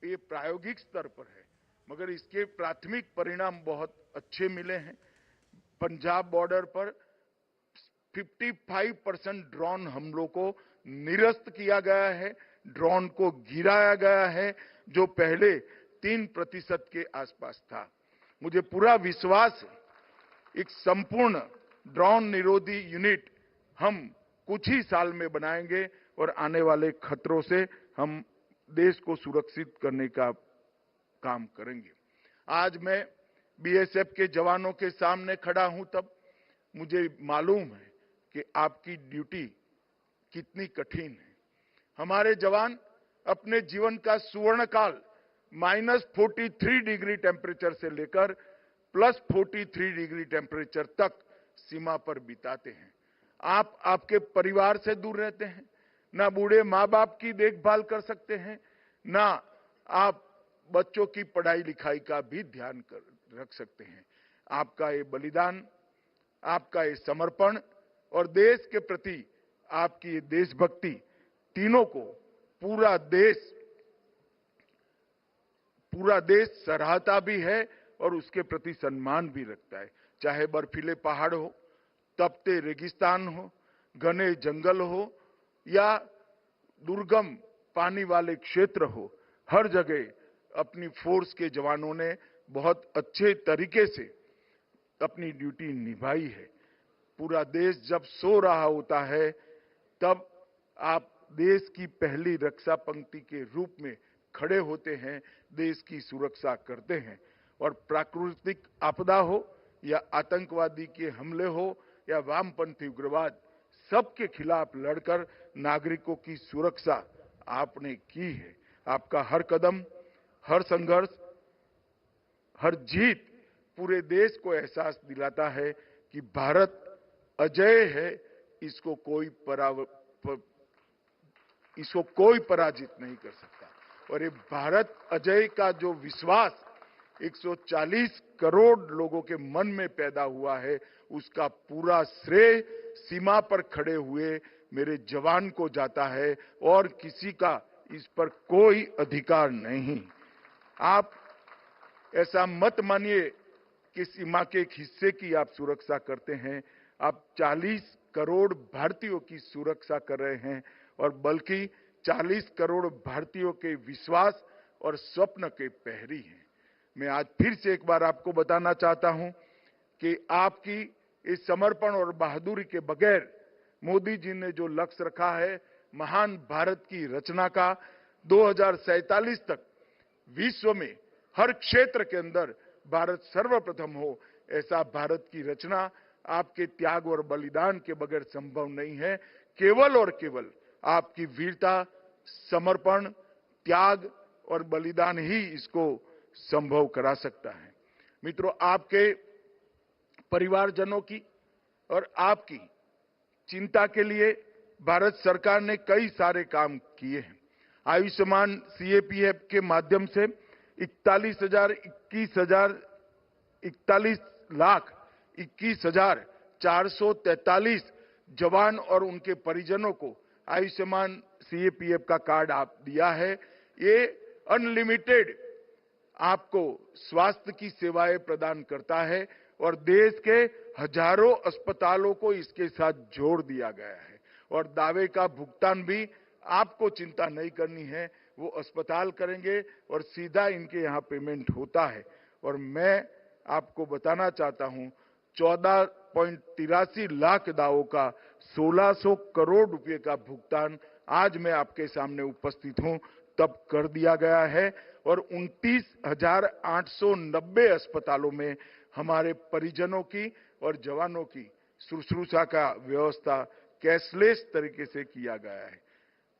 Speaker 22: ये प्रायोगिक स्तर पर है, मगर इसके प्राथमिक परिणाम बहुत अच्छे मिले हैं। पंजाब बॉर्डर पर 55% ड्रोन हमलों को निरस्त किया गया है, ड्रोन को गिराया गया है, जो पहले 3% के आसपास था। मुझे पूरा विश्वास है एक संपूर्ण ड्रोन निरोधी यूनिट हम कुछ ही साल में बनाएंगे और आने वाले खतरों से हम देश को सुरक्षित करने का काम करेंगे। आज मैं बीएसएफ के जवानों के सामने खड़ा हूं, तब मुझे मालूम है कि आपकी ड्यूटी कितनी कठिन है। हमारे जवान अपने जीवन का स्वर्ण काल -43 डिग्री टेम्परेचर से लेकर +43 डिग्री टेम्परेचर तक सीमा पर बिताते हैं। आप आपके परिवार से दूर रहते हैं, ना बूढ़े माँ बाप की देखभाल कर सकते हैं, ना आप बच्चों की पढ़ाई लिखाई का भी ध्यान रख सकते हैं। आपका ये बलिदान, आपका ये समर्पण और देश के प्रति आपकी ये देशभक्ति, तीनों को पूरा देश सराहता भी है और उसके प्रति सम्मान भी रखता है। चाहे बर्फीले पहाड़ हो, तपते रेगिस्तान हो, घने जंगल हो या दुर्गम पानी वाले क्षेत्र हो, हर जगह अपनी फोर्स के जवानों ने बहुत अच्छे तरीके से अपनी ड्यूटी निभाई है। पूरा देश जब सो रहा होता है, तब आप देश की पहली रक्षा पंक्ति के रूप में खड़े होते हैं, देश की सुरक्षा करते हैं। और प्राकृतिक आपदा हो या आतंकवादी के हमले हो या वामपंथी उग्रवाद, सबके खिलाफ लड़कर नागरिकों की सुरक्षा आपने की है। आपका हर कदम, हर संघर्ष, हर जीत पूरे देश को एहसास दिलाता है कि भारत अजय है, इसको कोई पराजित नहीं कर सकता। और ये भारत अजय का जो विश्वास 140 करोड़ लोगों के मन में पैदा हुआ है, उसका पूरा श्रेय सीमा पर खड़े हुए मेरे जवान को जाता है और किसी का इस पर कोई अधिकार नहीं। आप ऐसा मत मानिए कि सीमा के एक हिस्से की आप सुरक्षा करते हैं, आप 40 करोड़ भारतीयों की सुरक्षा कर रहे हैं और बल्कि 40 करोड़ भारतीयों के विश्वास और स्वप्न के प्रहरी हैं। मैं आज फिर से एक बार आपको बताना चाहता हूं कि आपकी इस समर्पण और बहादुरी के बगैर मोदी जी ने जो लक्ष्य रखा है महान भारत की रचना का 2047 तक विश्व में हर क्षेत्र के अंदर भारत सर्वप्रथम हो, ऐसा भारत की रचना आपके त्याग और बलिदान के बगैर संभव नहीं है। केवल और केवल आपकी वीरता, समर्पण, त्याग और बलिदान ही इसको संभव करा सकता है। मित्रों, आपके परिवारजनों की और आपकी चिंता के लिए भारत सरकार ने कई सारे काम किए हैं। आयुष्मान CAPF के माध्यम से 41,21,443 जवान और उनके परिजनों को आयुष्मान CAPF का कार्ड आप दिया है। ये अनलिमिटेड आपको स्वास्थ्य की सेवाएं प्रदान करता है और देश के हजारों अस्पतालों को इसके साथ जोड़ दिया गया है और दावे का भुगतान भी आपको चिंता नहीं करनी है, वो अस्पताल करेंगे और सीधा इनके यहाँ पेमेंट होता है। और मैं आपको बताना चाहता हूँ 14.83 लाख दावों का 1600 करोड़ रुपए का भुगतान आज मैं आपके सामने उपस्थित हूँ तब कर दिया गया है और 29,890 अस्पतालों में हमारे परिजनों की और जवानों की शुश्रूषा का व्यवस्था कैशलेस तरीके से किया गया है।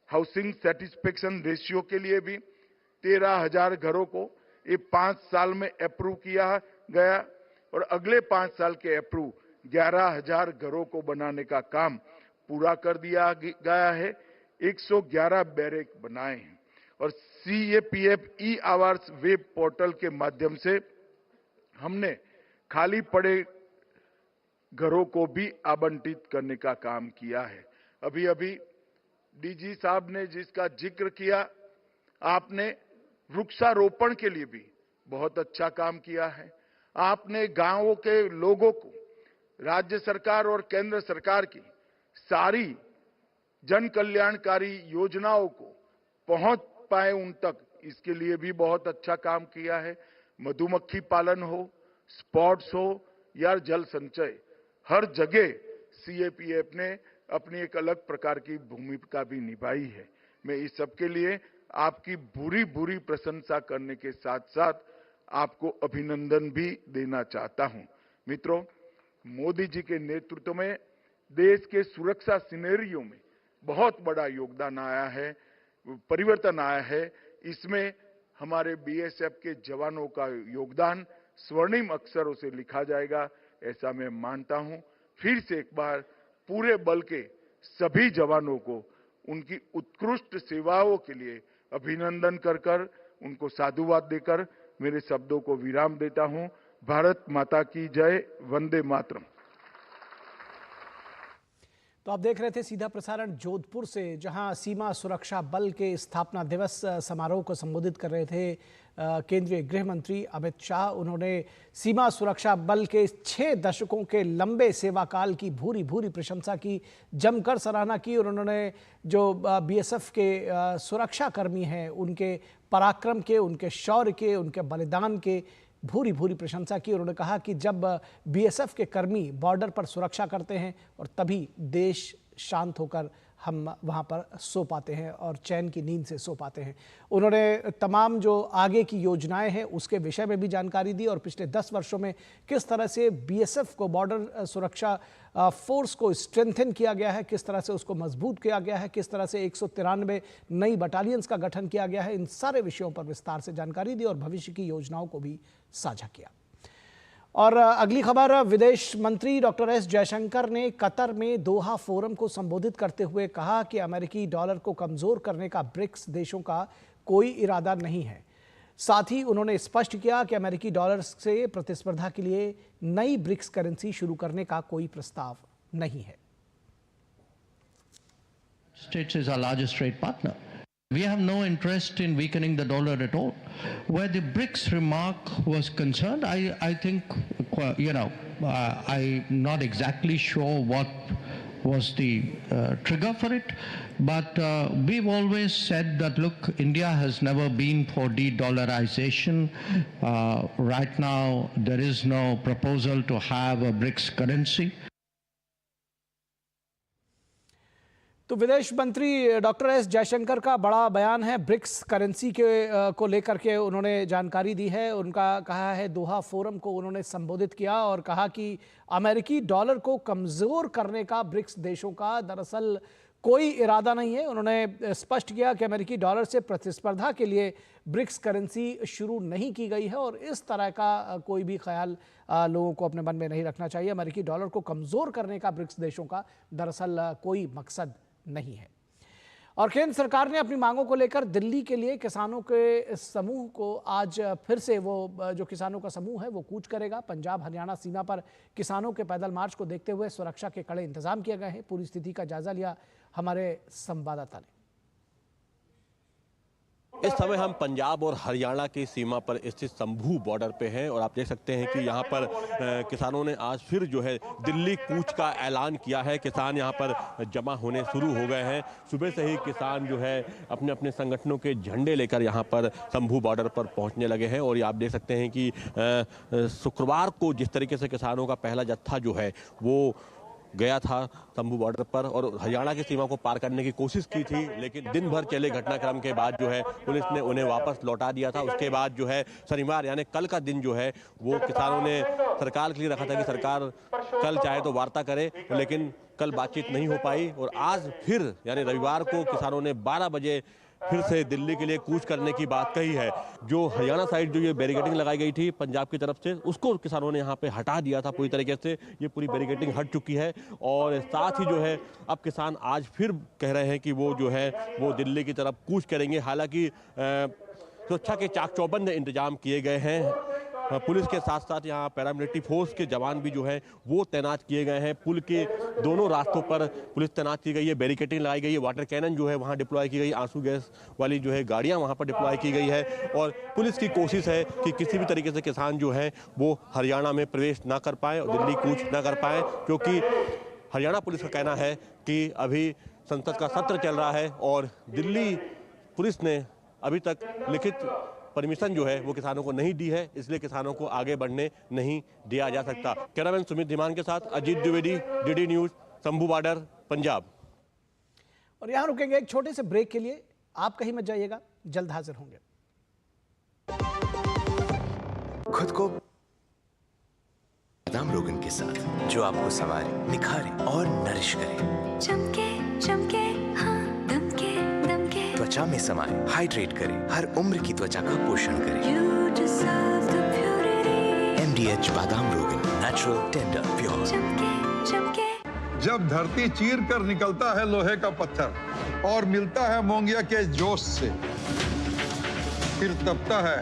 Speaker 22: हाउसिंग सेटिस्फेक्शन रेशियो के लिए भी 13,000 घरों को ये 5 साल में अप्रूव किया गया और अगले 5 साल के अप्रूव 11,000 घरों को बनाने का काम पूरा कर दिया गया है। 111 बैरक बनाए हैं और CAPF ई-आवर्स वेब पोर्टल के माध्यम से हमने खाली पड़े घरों को भी आवंटित करने का काम किया है। अभी अभी DG साहब ने जिसका जिक्र किया, आपने वृक्षारोपण के लिए भी बहुत अच्छा काम किया है। आपने गांवों के लोगों को राज्य सरकार और केंद्र सरकार की सारी जन कल्याणकारी योजनाओं को पहुंच पाए उन तक, इसके लिए भी बहुत अच्छा काम किया है। मधुमक्खी पालन हो, स्पोर्ट्स हो या जल संचय, हर जगह CAPF ने अपनी एक अलग प्रकार की भूमिका भी निभाई है। मैं इस सब के लिए आपकी बुरी प्रशंसा करने के साथ साथ आपको अभिनंदन भी देना चाहता हूं। मित्रों, मोदी जी के नेतृत्व में देश के सुरक्षा सिनेरियो में बहुत बड़ा योगदान आया है, परिवर्तन आया है। इसमें हमारे BSF के जवानों का योगदान स्वर्णिम अक्षरों से लिखा जाएगा, ऐसा मैं मानता हूं। फिर से एक बार पूरे बल के सभी जवानों को उनकी उत्कृष्ट सेवाओं के लिए अभिनंदन कर उनको साधुवाद देकर मेरे शब्दों को विराम देता हूं। भारत माता की जय, वंदे मातरम।
Speaker 1: तो आप देख रहे थे सीधा प्रसारण जोधपुर से, जहां सीमा सुरक्षा बल के स्थापना दिवस समारोह को संबोधित कर रहे थे केंद्रीय गृह मंत्री अमित शाह। उन्होंने सीमा सुरक्षा बल के 6 दशकों के लंबे सेवा काल की भूरी प्रशंसा की, जमकर सराहना की और उन्होंने जो BSF के सुरक्षा कर्मी हैं उनके पराक्रम के, उनके शौर्य के, उनके बलिदान के भूरी प्रशंसा की। उन्होंने कहा कि जब BSF के कर्मी बॉर्डर पर सुरक्षा करते हैं और तभी देश शांत होकर हम वहाँ पर सो पाते हैं और चैन की नींद से सो पाते हैं। उन्होंने तमाम जो आगे की योजनाएं हैं उसके विषय में भी जानकारी दी और पिछले 10 वर्षों में किस तरह से BSF को, बॉर्डर सुरक्षा फोर्स को स्ट्रेंथन किया गया है, किस तरह से उसको मजबूत किया गया है, किस तरह से 193 नई बटालियंस का गठन किया गया है। इन सारे विषयों पर विस्तार से जानकारी दी और भविष्य की योजनाओं को भी साझा किया। और अगली खबर, विदेश मंत्री डॉक्टर एस जयशंकर ने कतर में दोहा फोरम को संबोधित करते हुए कहा कि अमेरिकी डॉलर को कमजोर करने का ब्रिक्स देशों का कोई इरादा नहीं है। साथ ही उन्होंने स्पष्ट किया कि अमेरिकी डॉलर से प्रतिस्पर्धा के लिए नई ब्रिक्स करेंसी शुरू करने का कोई प्रस्ताव नहीं है।
Speaker 3: States is our largest trade partner. We have no interest in weakening the dollar at all. Where the BRICS remark was concerned, I think, I'm not exactly sure what was the trigger for it, but we've always said that, look, India has never been for de-dollarization. Right now, there is no proposal to have a BRICS currency.
Speaker 1: तो विदेश मंत्री doctor S Jaishankar का बड़ा बयान है। BRICS currency को लेकर के उन्होंने जानकारी दी है। उनका कहा है, दोहा फोरम को उन्होंने संबोधित किया और कहा कि अमेरिकी डॉलर को कमज़ोर करने का ब्रिक्स देशों का दरअसल कोई इरादा नहीं है। उन्होंने स्पष्ट किया कि अमेरिकी डॉलर से प्रतिस्पर्धा के लिए ब्रिक्स करेंसी शुरू नहीं की गई है और इस तरह का कोई भी ख्याल लोगों को अपने मन में नहीं रखना चाहिए। अमेरिकी डॉलर को कमज़ोर करने का ब्रिक्स देशों का दरअसल कोई मकसद नहीं है। और केंद्र सरकार ने अपनी मांगों को लेकर दिल्ली के लिए किसानों के समूह को आज फिर से जो किसानों का समूह है वो कूच करेगा। पंजाब हरियाणा सीमा पर किसानों के पैदल मार्च को देखते हुए सुरक्षा के कड़े इंतजाम किए गए हैं। पूरी स्थिति का जायजा लिया हमारे संवाददाता ने।
Speaker 16: इस समय हम पंजाब और हरियाणा की सीमा पर स्थित संभू बॉर्डर पे हैं और आप देख सकते हैं कि यहाँ पर किसानों ने आज फिर जो है दिल्ली कूच का ऐलान किया है। किसान यहाँ पर जमा होने शुरू हो गए हैं। सुबह से ही किसान जो है अपने अपने संगठनों के झंडे लेकर यहाँ पर संभू बॉर्डर पर पहुँचने लगे हैं और ये आप देख सकते हैं कि शुक्रवार को जिस तरीके से किसानों का पहला जत्था जो है वो गया था संभू बॉर्डर पर और हरियाणा की सीमा को पार करने की कोशिश की थी, लेकिन दिन भर चले घटनाक्रम के बाद जो है पुलिस ने उन्हें वापस लौटा दिया था। उसके बाद जो है शनिवार यानी कल का दिन जो है वो किसानों ने सरकार के लिए रखा था कि सरकार कल चाहे तो वार्ता करे, लेकिन कल बातचीत नहीं हो पाई और आज फिर यानी रविवार को किसानों ने 12 बजे फिर से दिल्ली के लिए कूच करने की बात कही है। जो हरियाणा साइड जो ये बैरिकेडिंग लगाई गई थी पंजाब की तरफ से, उसको किसानों ने यहाँ पे हटा दिया था पूरी तरीके से। ये पूरी बैरिकेडिंग हट चुकी है और साथ ही जो है अब किसान आज फिर कह रहे हैं कि वो जो है वो दिल्ली की तरफ कूच करेंगे। हालांकि सुरक्षा के चाक चौबंद इंतजाम किए गए हैं। पुलिस के साथ साथ यहाँ पैरामिलिट्री फोर्स के जवान भी जो है वो तैनात किए गए हैं। पुल के दोनों रास्तों पर पुलिस तैनात की गई है, बैरिकेडिंग लगाई गई है, वाटर कैनन जो है वहाँ डिप्लॉय की गई, आंसू गैस वाली जो है गाड़ियाँ वहाँ पर डिप्लॉय की गई है और पुलिस की कोशिश है कि किसी भी तरीके से किसान जो है वो हरियाणा में प्रवेश ना कर पाए और दिल्ली कूच ना कर पाए, क्योंकि हरियाणा पुलिस का कहना है कि अभी संसद का सत्र चल रहा है और दिल्ली पुलिस ने अभी तक लिखित परमिशन जो है वो किसानों को नहीं दी है, इसलिए किसानों को आगे बढ़ने नहीं दिया जा सकता। कैमरामैन सुमित धीमान के साथ Ajit Dwivedi, DD news, Shambhu border, Punjab.
Speaker 1: और यहाँ रुकेंगे एक छोटे से ब्रेक के लिए। आप कहीं मत जाइएगा, जल्द हाजिर होंगे।
Speaker 4: खुद को बादाम रोगन के साथ जो आपको संवारे, निखारे और नरिश करे,
Speaker 9: चमके चमके
Speaker 4: त्वचा में समाए, हाइड्रेट करे, हर उम्र की त्वचा का पोषण करे। MDH बादाम रोगन, नेचुरल, टेंडर, प्योर।
Speaker 2: जब धरती चीर कर निकलता है लोहे का पत्थर और मिलता है मोंगिया के जोश से, फिर तपता है,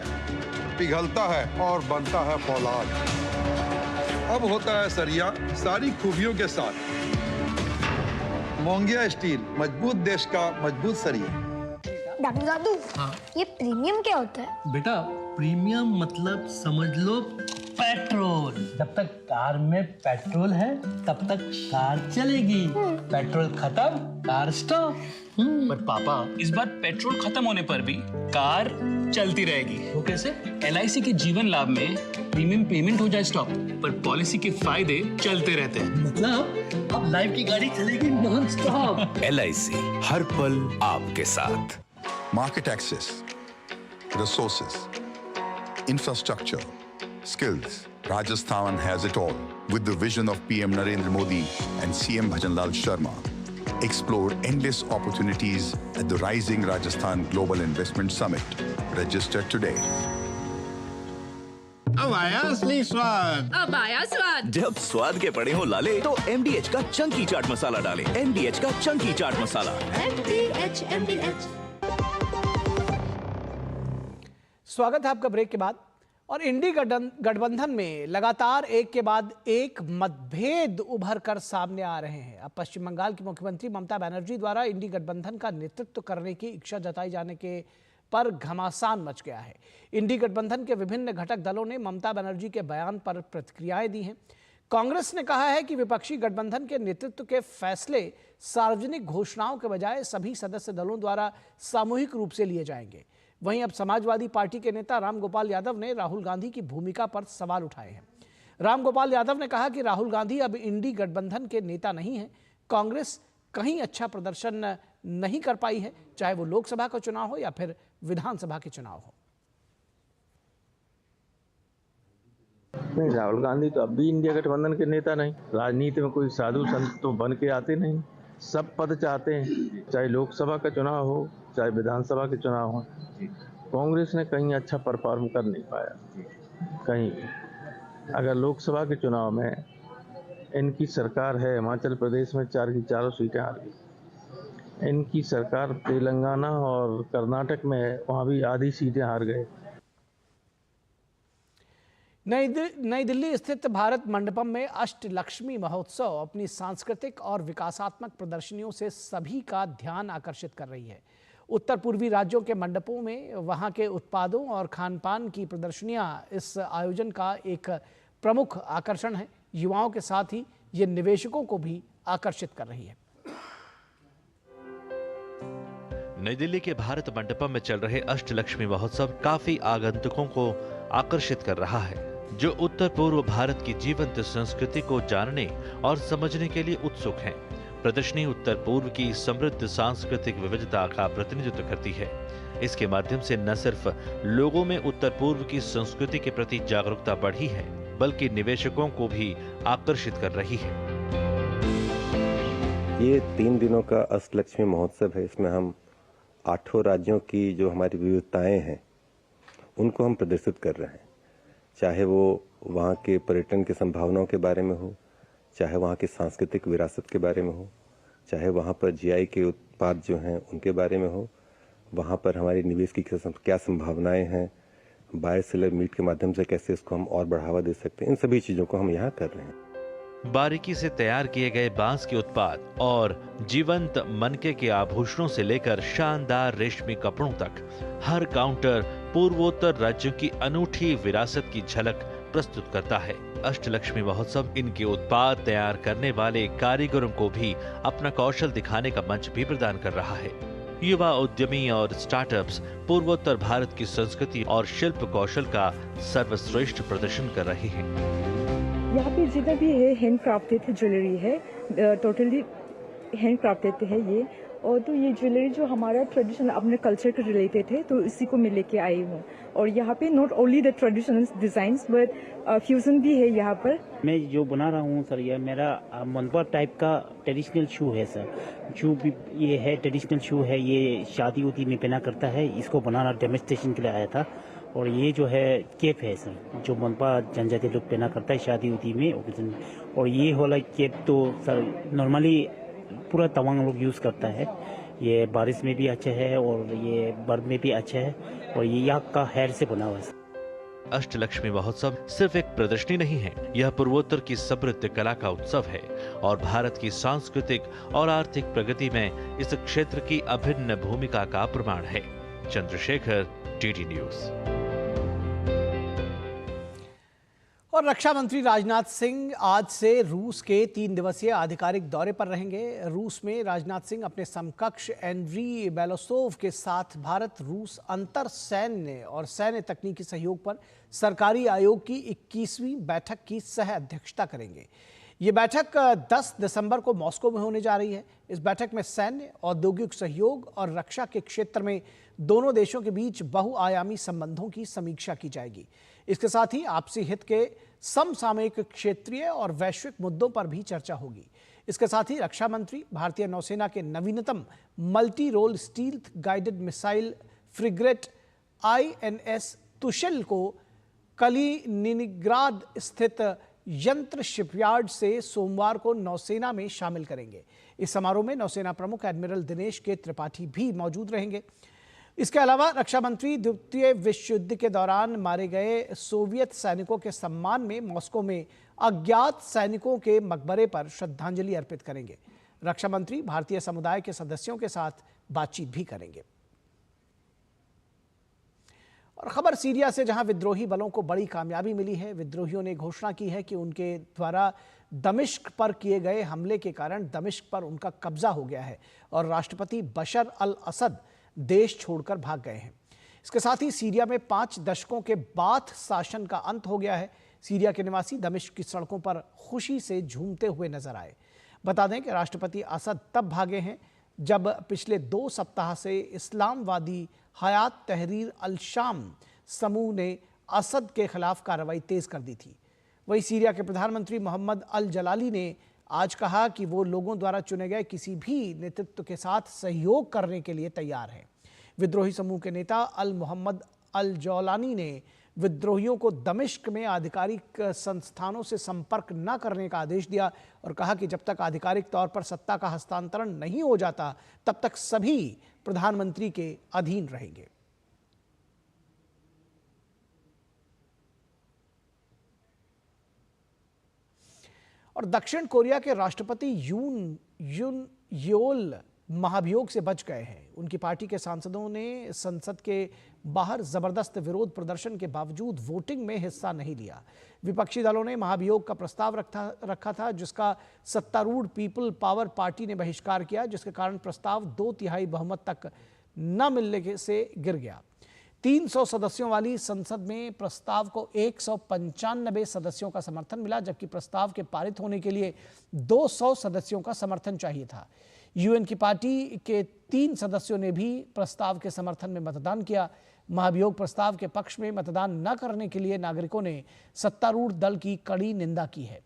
Speaker 2: पिघलता है और बनता है फौलाद। अब होता है सरिया सारी खूबियों के साथ। मोंगिया स्टील, मजबूत देश का मजबूत सरिया।
Speaker 23: डॉक्टर दादू, ये प्रीमियम क्या होता है?
Speaker 8: बेटा प्रीमियम मतलब समझ लो पेट्रोल। जब तक कार में पेट्रोल है तब तक कार चलेगी, पेट्रोल खत्म कार स्टॉप।
Speaker 24: पर पापा इस बार पेट्रोल खत्म होने पर भी कार चलती रहेगी। वो कैसे? LIC के जीवन लाभ में प्रीमियम पेमेंट हो जाए स्टॉप, पर पॉलिसी के फायदे चलते रहते हैं।
Speaker 8: मतलब अब लाइफ की गाड़ी चलेगी नॉन स्टॉप।
Speaker 4: LIC हर पल आपके साथ।
Speaker 25: Market access, resources, infrastructure, skills. Rajasthan has it all. With the vision of PM Narendra Modi and CM Bhajanlal Sharma, explore endless opportunities at the Rising Rajasthan Global Investment Summit. Register today.
Speaker 26: अब आया असली स्वाद।
Speaker 27: अब आया स्वाद।
Speaker 4: जब स्वाद के पड़े हो लाले तो MDH का चंकी चाट मसाला डालें। MDH का चंकी चाट मसाला।
Speaker 27: MDH।
Speaker 1: स्वागत है आपका ब्रेक के बाद। और इंडी गठबंधन में लगातार एक के बाद एक मतभेद उभर कर सामने आ रहे हैं। अब पश्चिम बंगाल की मुख्यमंत्री ममता बनर्जी द्वारा इंडी गठबंधन का नेतृत्व करने की इच्छा जताई जाने के पर घमासान मच गया है। इंडी गठबंधन के विभिन्न घटक दलों ने ममता बनर्जी के बयान पर प्रतिक्रियाएं दी हैं। कांग्रेस ने कहा है कि विपक्षी गठबंधन के नेतृत्व के फैसले सार्वजनिक घोषणाओं के बजाय सभी सदस्य दलों द्वारा सामूहिक रूप से लिए जाएंगे। वहीं अब समाजवादी पार्टी के नेता रामगोपाल यादव ने राहुल गांधी की भूमिका पर सवाल उठाए हैं। रामगोपाल यादव ने कहा कि राहुल गांधी अब इंडी गठबंधन के नेता नहीं हैं। कांग्रेस कहीं अच्छा प्रदर्शन नहीं कर पाई है, चाहे वो लोकसभा का चुनाव हो या फिर विधानसभा के चुनाव हो।
Speaker 5: नहीं, राहुल गांधी तो अब भी इंडिया गठबंधन के नेता नहीं। राजनीति में कोई साधु संत तो बन के आते नहीं, सब पद चाहते हैं, चाहे लोकसभा का चुनाव हो चाहे विधानसभा के चुनाव हो। कांग्रेस ने कहीं अच्छा परफॉर्म कर नहीं पाया। कहीं अगर लोकसभा के चुनाव में इनकी सरकार है, हिमाचल प्रदेश में 4 की 4 सीटें हार गई। इनकी सरकार तेलंगाना और कर्नाटक में है, वहाँ भी आधी सीटें हार गए।
Speaker 1: नई दिल्ली स्थित भारत मंडपम में अष्टलक्ष्मी महोत्सव अपनी सांस्कृतिक और विकासात्मक प्रदर्शनियों से सभी का ध्यान आकर्षित कर रही है। उत्तर पूर्वी राज्यों के मंडपों में वहां के उत्पादों और खान पान की प्रदर्शनियां इस आयोजन का एक प्रमुख आकर्षण है। युवाओं के साथ ही ये निवेशकों को भी आकर्षित कर रही है।
Speaker 14: नई दिल्ली के भारत मंडपम में चल रहे अष्टलक्ष्मी महोत्सव काफी आगंतुकों को आकर्षित कर रहा है, जो उत्तर पूर्व भारत की जीवंत संस्कृति को जानने और समझने के लिए उत्सुक हैं। प्रदर्शनी उत्तर पूर्व की समृद्ध सांस्कृतिक विविधता का प्रतिनिधित्व करती है। इसके माध्यम से न सिर्फ लोगों में उत्तर पूर्व की संस्कृति के प्रति जागरूकता बढ़ी है, बल्कि निवेशकों को भी आकर्षित कर रही है।
Speaker 6: ये 3 दिनों का अष्टलक्ष्मी महोत्सव है। इसमें हम 8 राज्यों की जो हमारी विविधताएं हैं उनको हम प्रदर्शित कर रहे हैं, चाहे वो वहाँ के पर्यटन की संभावनाओं के बारे में हो, चाहे वहाँ की सांस्कृतिक विरासत के बारे में हो, चाहे वहाँ पर जीआई के उत्पाद जो हैं उनके बारे में हो, वहाँ पर हमारी निवेश की क्या संभावनाएं हैं, बायोसेलर मीट के माध्यम से कैसे इसको हम और बढ़ावा दे सकते हैं, इन सभी चीज़ों को हम यहाँ कर रहे हैं।
Speaker 14: बारीकी से तैयार किए गए बांस के उत्पाद और जीवंत मनके के आभूषणों से लेकर शानदार रेशमी कपड़ों तक हर काउंटर पूर्वोत्तर राज्यों की अनूठी विरासत की झलक प्रस्तुत करता है। अष्टलक्ष्मी महोत्सव इनके उत्पाद तैयार करने वाले कारीगरों को भी अपना कौशल दिखाने का मंच भी प्रदान कर रहा है। युवा उद्यमी और स्टार्टअप्स पूर्वोत्तर भारत की संस्कृति और शिल्प कौशल का सर्वश्रेष्ठ प्रदर्शन कर रहे हैं।
Speaker 7: यहाँ पे जितना भी है हैंड क्राफ्टेड ज्वेलरी है, टोटली हैंड क्राफ्टेड है ये। और तो ये ज्वेलरी जो हमारा ट्रेडिशनल अपने कल्चर के रिलेटेड है, तो इसी को मैं लेके आई हूँ। और यहाँ पे not only the traditional designs but fusion भी है यहाँ पर।
Speaker 11: मैं जो बना रहा हूँ सर, ये मेरा मनपा टाइप का ट्रेडिशनल शू है सर। जो भी ये है ट्रेडिशनल शू है, ये शादी उदी में पहना करता है। इसको बनाना डेमोन्स्ट्रेशन के लिए आया था। और ये जो है केप है सर, जो मनपा जनजाति लोग पहना करता है शादी उदी में ओकेजन में। और ये वाला केप तो सर नॉर्मली पूरा तवांग लोग यूज करता है। ये बारिश में भी अच्छा है और ये बर्फ में भी अच्छा है। और ये याक का हेयर से बना हुआ है।
Speaker 14: अष्टलक्ष्मी महोत्सव सिर्फ एक प्रदर्शनी नहीं है, यह पूर्वोत्तर की समृद्ध कला का उत्सव है और भारत की सांस्कृतिक और आर्थिक प्रगति में इस क्षेत्र की अभिन्न भूमिका का प्रमाण है। Chandrashekhar, TT news.
Speaker 1: और रक्षा मंत्री राजनाथ सिंह आज से रूस के 3 दिवसीय आधिकारिक दौरे पर रहेंगे। रूस में राजनाथ सिंह अपने समकक्ष एंड्री बेलोसोव के साथ भारत रूस अंतर सैन्य और सैन्य तकनीकी सहयोग पर सरकारी आयोग की 21वीं बैठक की सह अध्यक्षता करेंगे। ये बैठक 10 दिसंबर को मॉस्को में होने जा रही है। इस बैठक में सैन्य, औद्योगिक सहयोग और रक्षा के क्षेत्र में दोनों देशों के बीच बहुआयामी संबंधों की समीक्षा की जाएगी। इसके साथ ही आपसी हित के समसामयिक क्षेत्रीय और वैश्विक मुद्दों पर भी चर्चा होगी। इसके साथ ही रक्षा मंत्री भारतीय नौसेना के नवीनतम multi role stealth guided missile frigate INS Tushil को कलिनिनग्राद स्थित यंत्र शिपयार्ड से सोमवार को नौसेना में शामिल करेंगे। इस समारोह में नौसेना प्रमुख एडमिरल दिनेश के त्रिपाठी भी मौजूद रहेंगे। इसके अलावा रक्षा मंत्री द्वितीय विश्व युद्ध के दौरान मारे गए सोवियत सैनिकों के सम्मान में मॉस्को में अज्ञात सैनिकों के मकबरे पर श्रद्धांजलि अर्पित करेंगे। रक्षा मंत्री भारतीय समुदाय के सदस्यों के साथ बातचीत भी करेंगे। और खबर सीरिया से, जहां विद्रोही बलों को बड़ी कामयाबी मिली है। विद्रोहियों ने घोषणा की है कि उनके द्वारा दमिश्क पर किए गए हमले के कारण दमिश्क पर उनका कब्जा हो गया है और राष्ट्रपति बशर अल असद देश छोड़कर भाग गए हैं। इसके साथ ही सीरिया में 5 दशकों के बाथ शासन का अंत हो गया है। सीरिया के निवासी दमिश्क की सड़कों पर खुशी से झूमते हुए नजर आए। बता दें कि राष्ट्रपति असद तब भागे हैं जब पिछले 2 सप्ताह से इस्लामवादी हयात तहरीर अल शाम समूह ने असद के खिलाफ कार्रवाई तेज कर दी थी। वहीं सीरिया के प्रधानमंत्री मोहम्मद अल जलाली ने आज कहा कि वो लोगों द्वारा चुने गए किसी भी नेतृत्व के साथ सहयोग करने के लिए तैयार हैं। विद्रोही समूह के नेता अल मोहम्मद अल जौलानी ने विद्रोहियों को दमिश्क में आधिकारिक संस्थानों से संपर्क न करने का आदेश दिया और कहा कि जब तक आधिकारिक तौर पर सत्ता का हस्तांतरण नहीं हो जाता तब तक सभी प्रधानमंत्री के अधीन रहेंगे। और दक्षिण कोरिया के राष्ट्रपति यून योल महाभियोग से बच गए हैं। उनकी पार्टी के सांसदों ने संसद के बाहर जबरदस्त विरोध प्रदर्शन के बावजूद वोटिंग में हिस्सा नहीं लिया। विपक्षी दलों ने महाभियोग का प्रस्ताव रखा था, जिसका सत्तारूढ़ पीपल पावर पार्टी ने बहिष्कार किया, जिसके कारण प्रस्ताव 2/3 बहुमत तक न मिलने से गिर गया। 300 सदस्यों वाली संसद में प्रस्ताव को 195 सदस्यों का समर्थन मिला, जबकि प्रस्ताव के पारित होने के लिए 200 सदस्यों का समर्थन चाहिए था। यूएन की पार्टी के 3 सदस्यों ने भी प्रस्ताव के समर्थन में मतदान किया। महाभियोग प्रस्ताव के पक्ष में मतदान न करने के लिए नागरिकों ने सत्तारूढ़ दल की कड़ी निंदा की है।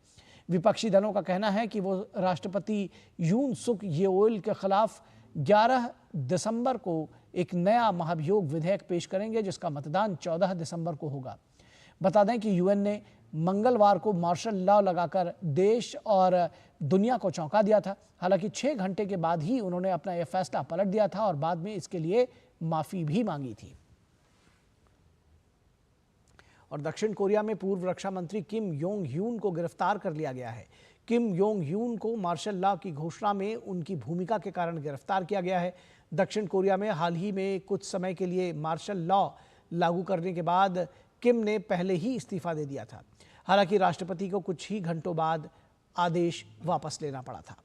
Speaker 1: विपक्षी दलों का कहना है कि वो राष्ट्रपति यून सुक येओल के खिलाफ 11 दिसंबर को एक नया महाभियोग विधेयक पेश करेंगे, जिसका मतदान 14 दिसंबर को होगा। बता दें कि यूएन ने मंगलवार को मार्शल लॉ लगाकर देश और दुनिया को चौंका दिया था। हालांकि 6 घंटे के बाद ही उन्होंने अपना यह फैसला पलट दिया था और बाद में इसके लिए माफी भी मांगी थी। और दक्षिण कोरिया में पूर्व रक्षा मंत्री किम योंग ह्यून को गिरफ्तार कर लिया गया है। किम योंग ह्यून को मार्शल लॉ की घोषणा में उनकी भूमिका के कारण गिरफ्तार किया गया है। दक्षिण कोरिया में हाल ही में कुछ समय के लिए मार्शल लॉ लागू करने के बाद किम ने पहले ही इस्तीफा दे दिया था। हालांकि राष्ट्रपति को कुछ ही घंटों बाद आदेश वापस लेना पड़ा था।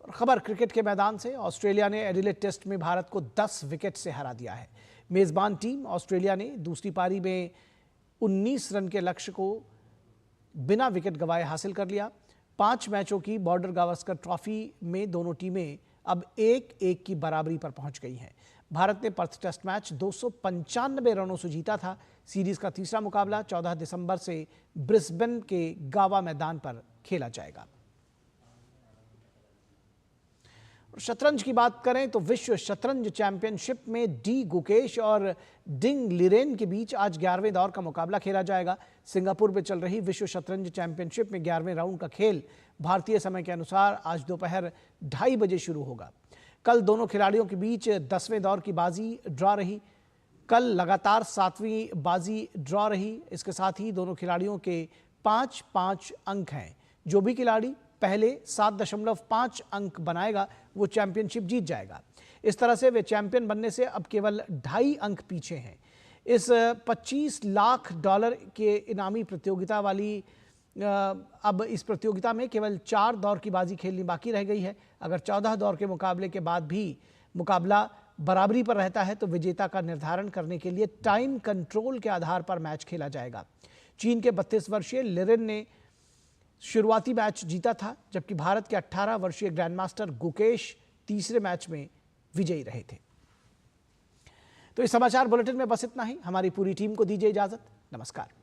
Speaker 1: और खबर क्रिकेट के मैदान से, ऑस्ट्रेलिया ने एडिलेड टेस्ट में भारत को 10 विकेट से हरा दिया है। मेजबान टीम ऑस्ट्रेलिया ने दूसरी पारी में 19 रन के लक्ष्य को बिना विकेट गंवाए हासिल कर लिया। 5 मैचों की बॉर्डर गावस्कर ट्रॉफी में दोनों टीमें अब 1-1 की बराबरी पर पहुंच गई हैं। भारत ने पर्थ टेस्ट मैच 295 रनों से जीता था। सीरीज का तीसरा मुकाबला 14 दिसंबर से ब्रिस्बेन के गावा मैदान पर खेला जाएगा। शतरंज की बात करें तो विश्व शतरंज चैंपियनशिप में डी गुकेश और डिंग लिरेन के बीच आज 11वें दौर का मुकाबला खेला जाएगा। सिंगापुर में चल रही विश्व शतरंज चैंपियनशिप में 11वें राउंड का खेल भारतीय समय के अनुसार आज दोपहर 2:30 बजे शुरू होगा। कल दोनों खिलाड़ियों के बीच 10वें दौर की बाजी ड्रॉ रही। कल लगातार 7वीं बाजी ड्रॉ रही। इसके साथ ही दोनों खिलाड़ियों के 5-5 अंक हैं। जो भी खिलाड़ी पहले 7.5 अंक बनाएगा वो चैंपियनशिप जीत जाएगा। इस तरह से वे चैंपियन बनने से अब केवल 2.5 अंक पीछे हैं। इस $25 लाख के इनामी प्रतियोगिता वाली अब इस प्रतियोगिता में केवल 4 दौर की बाजी खेलनी बाकी रह गई है। अगर 14 दौर के मुकाबले के बाद भी मुकाबला बराबरी पर रहता है तो विजेता का निर्धारण करने के लिए टाइम कंट्रोल के आधार पर मैच खेला जाएगा। चीन के 32 वर्षीय लिरेन ने शुरुआती मैच जीता था, जबकि भारत के 18 वर्षीय ग्रैंडमास्टर गुकेश तीसरे मैच में विजयी रहे थे। तो इस समाचार बुलेटिन में बस इतना ही। हमारी पूरी टीम को दीजिए इजाजत। नमस्कार।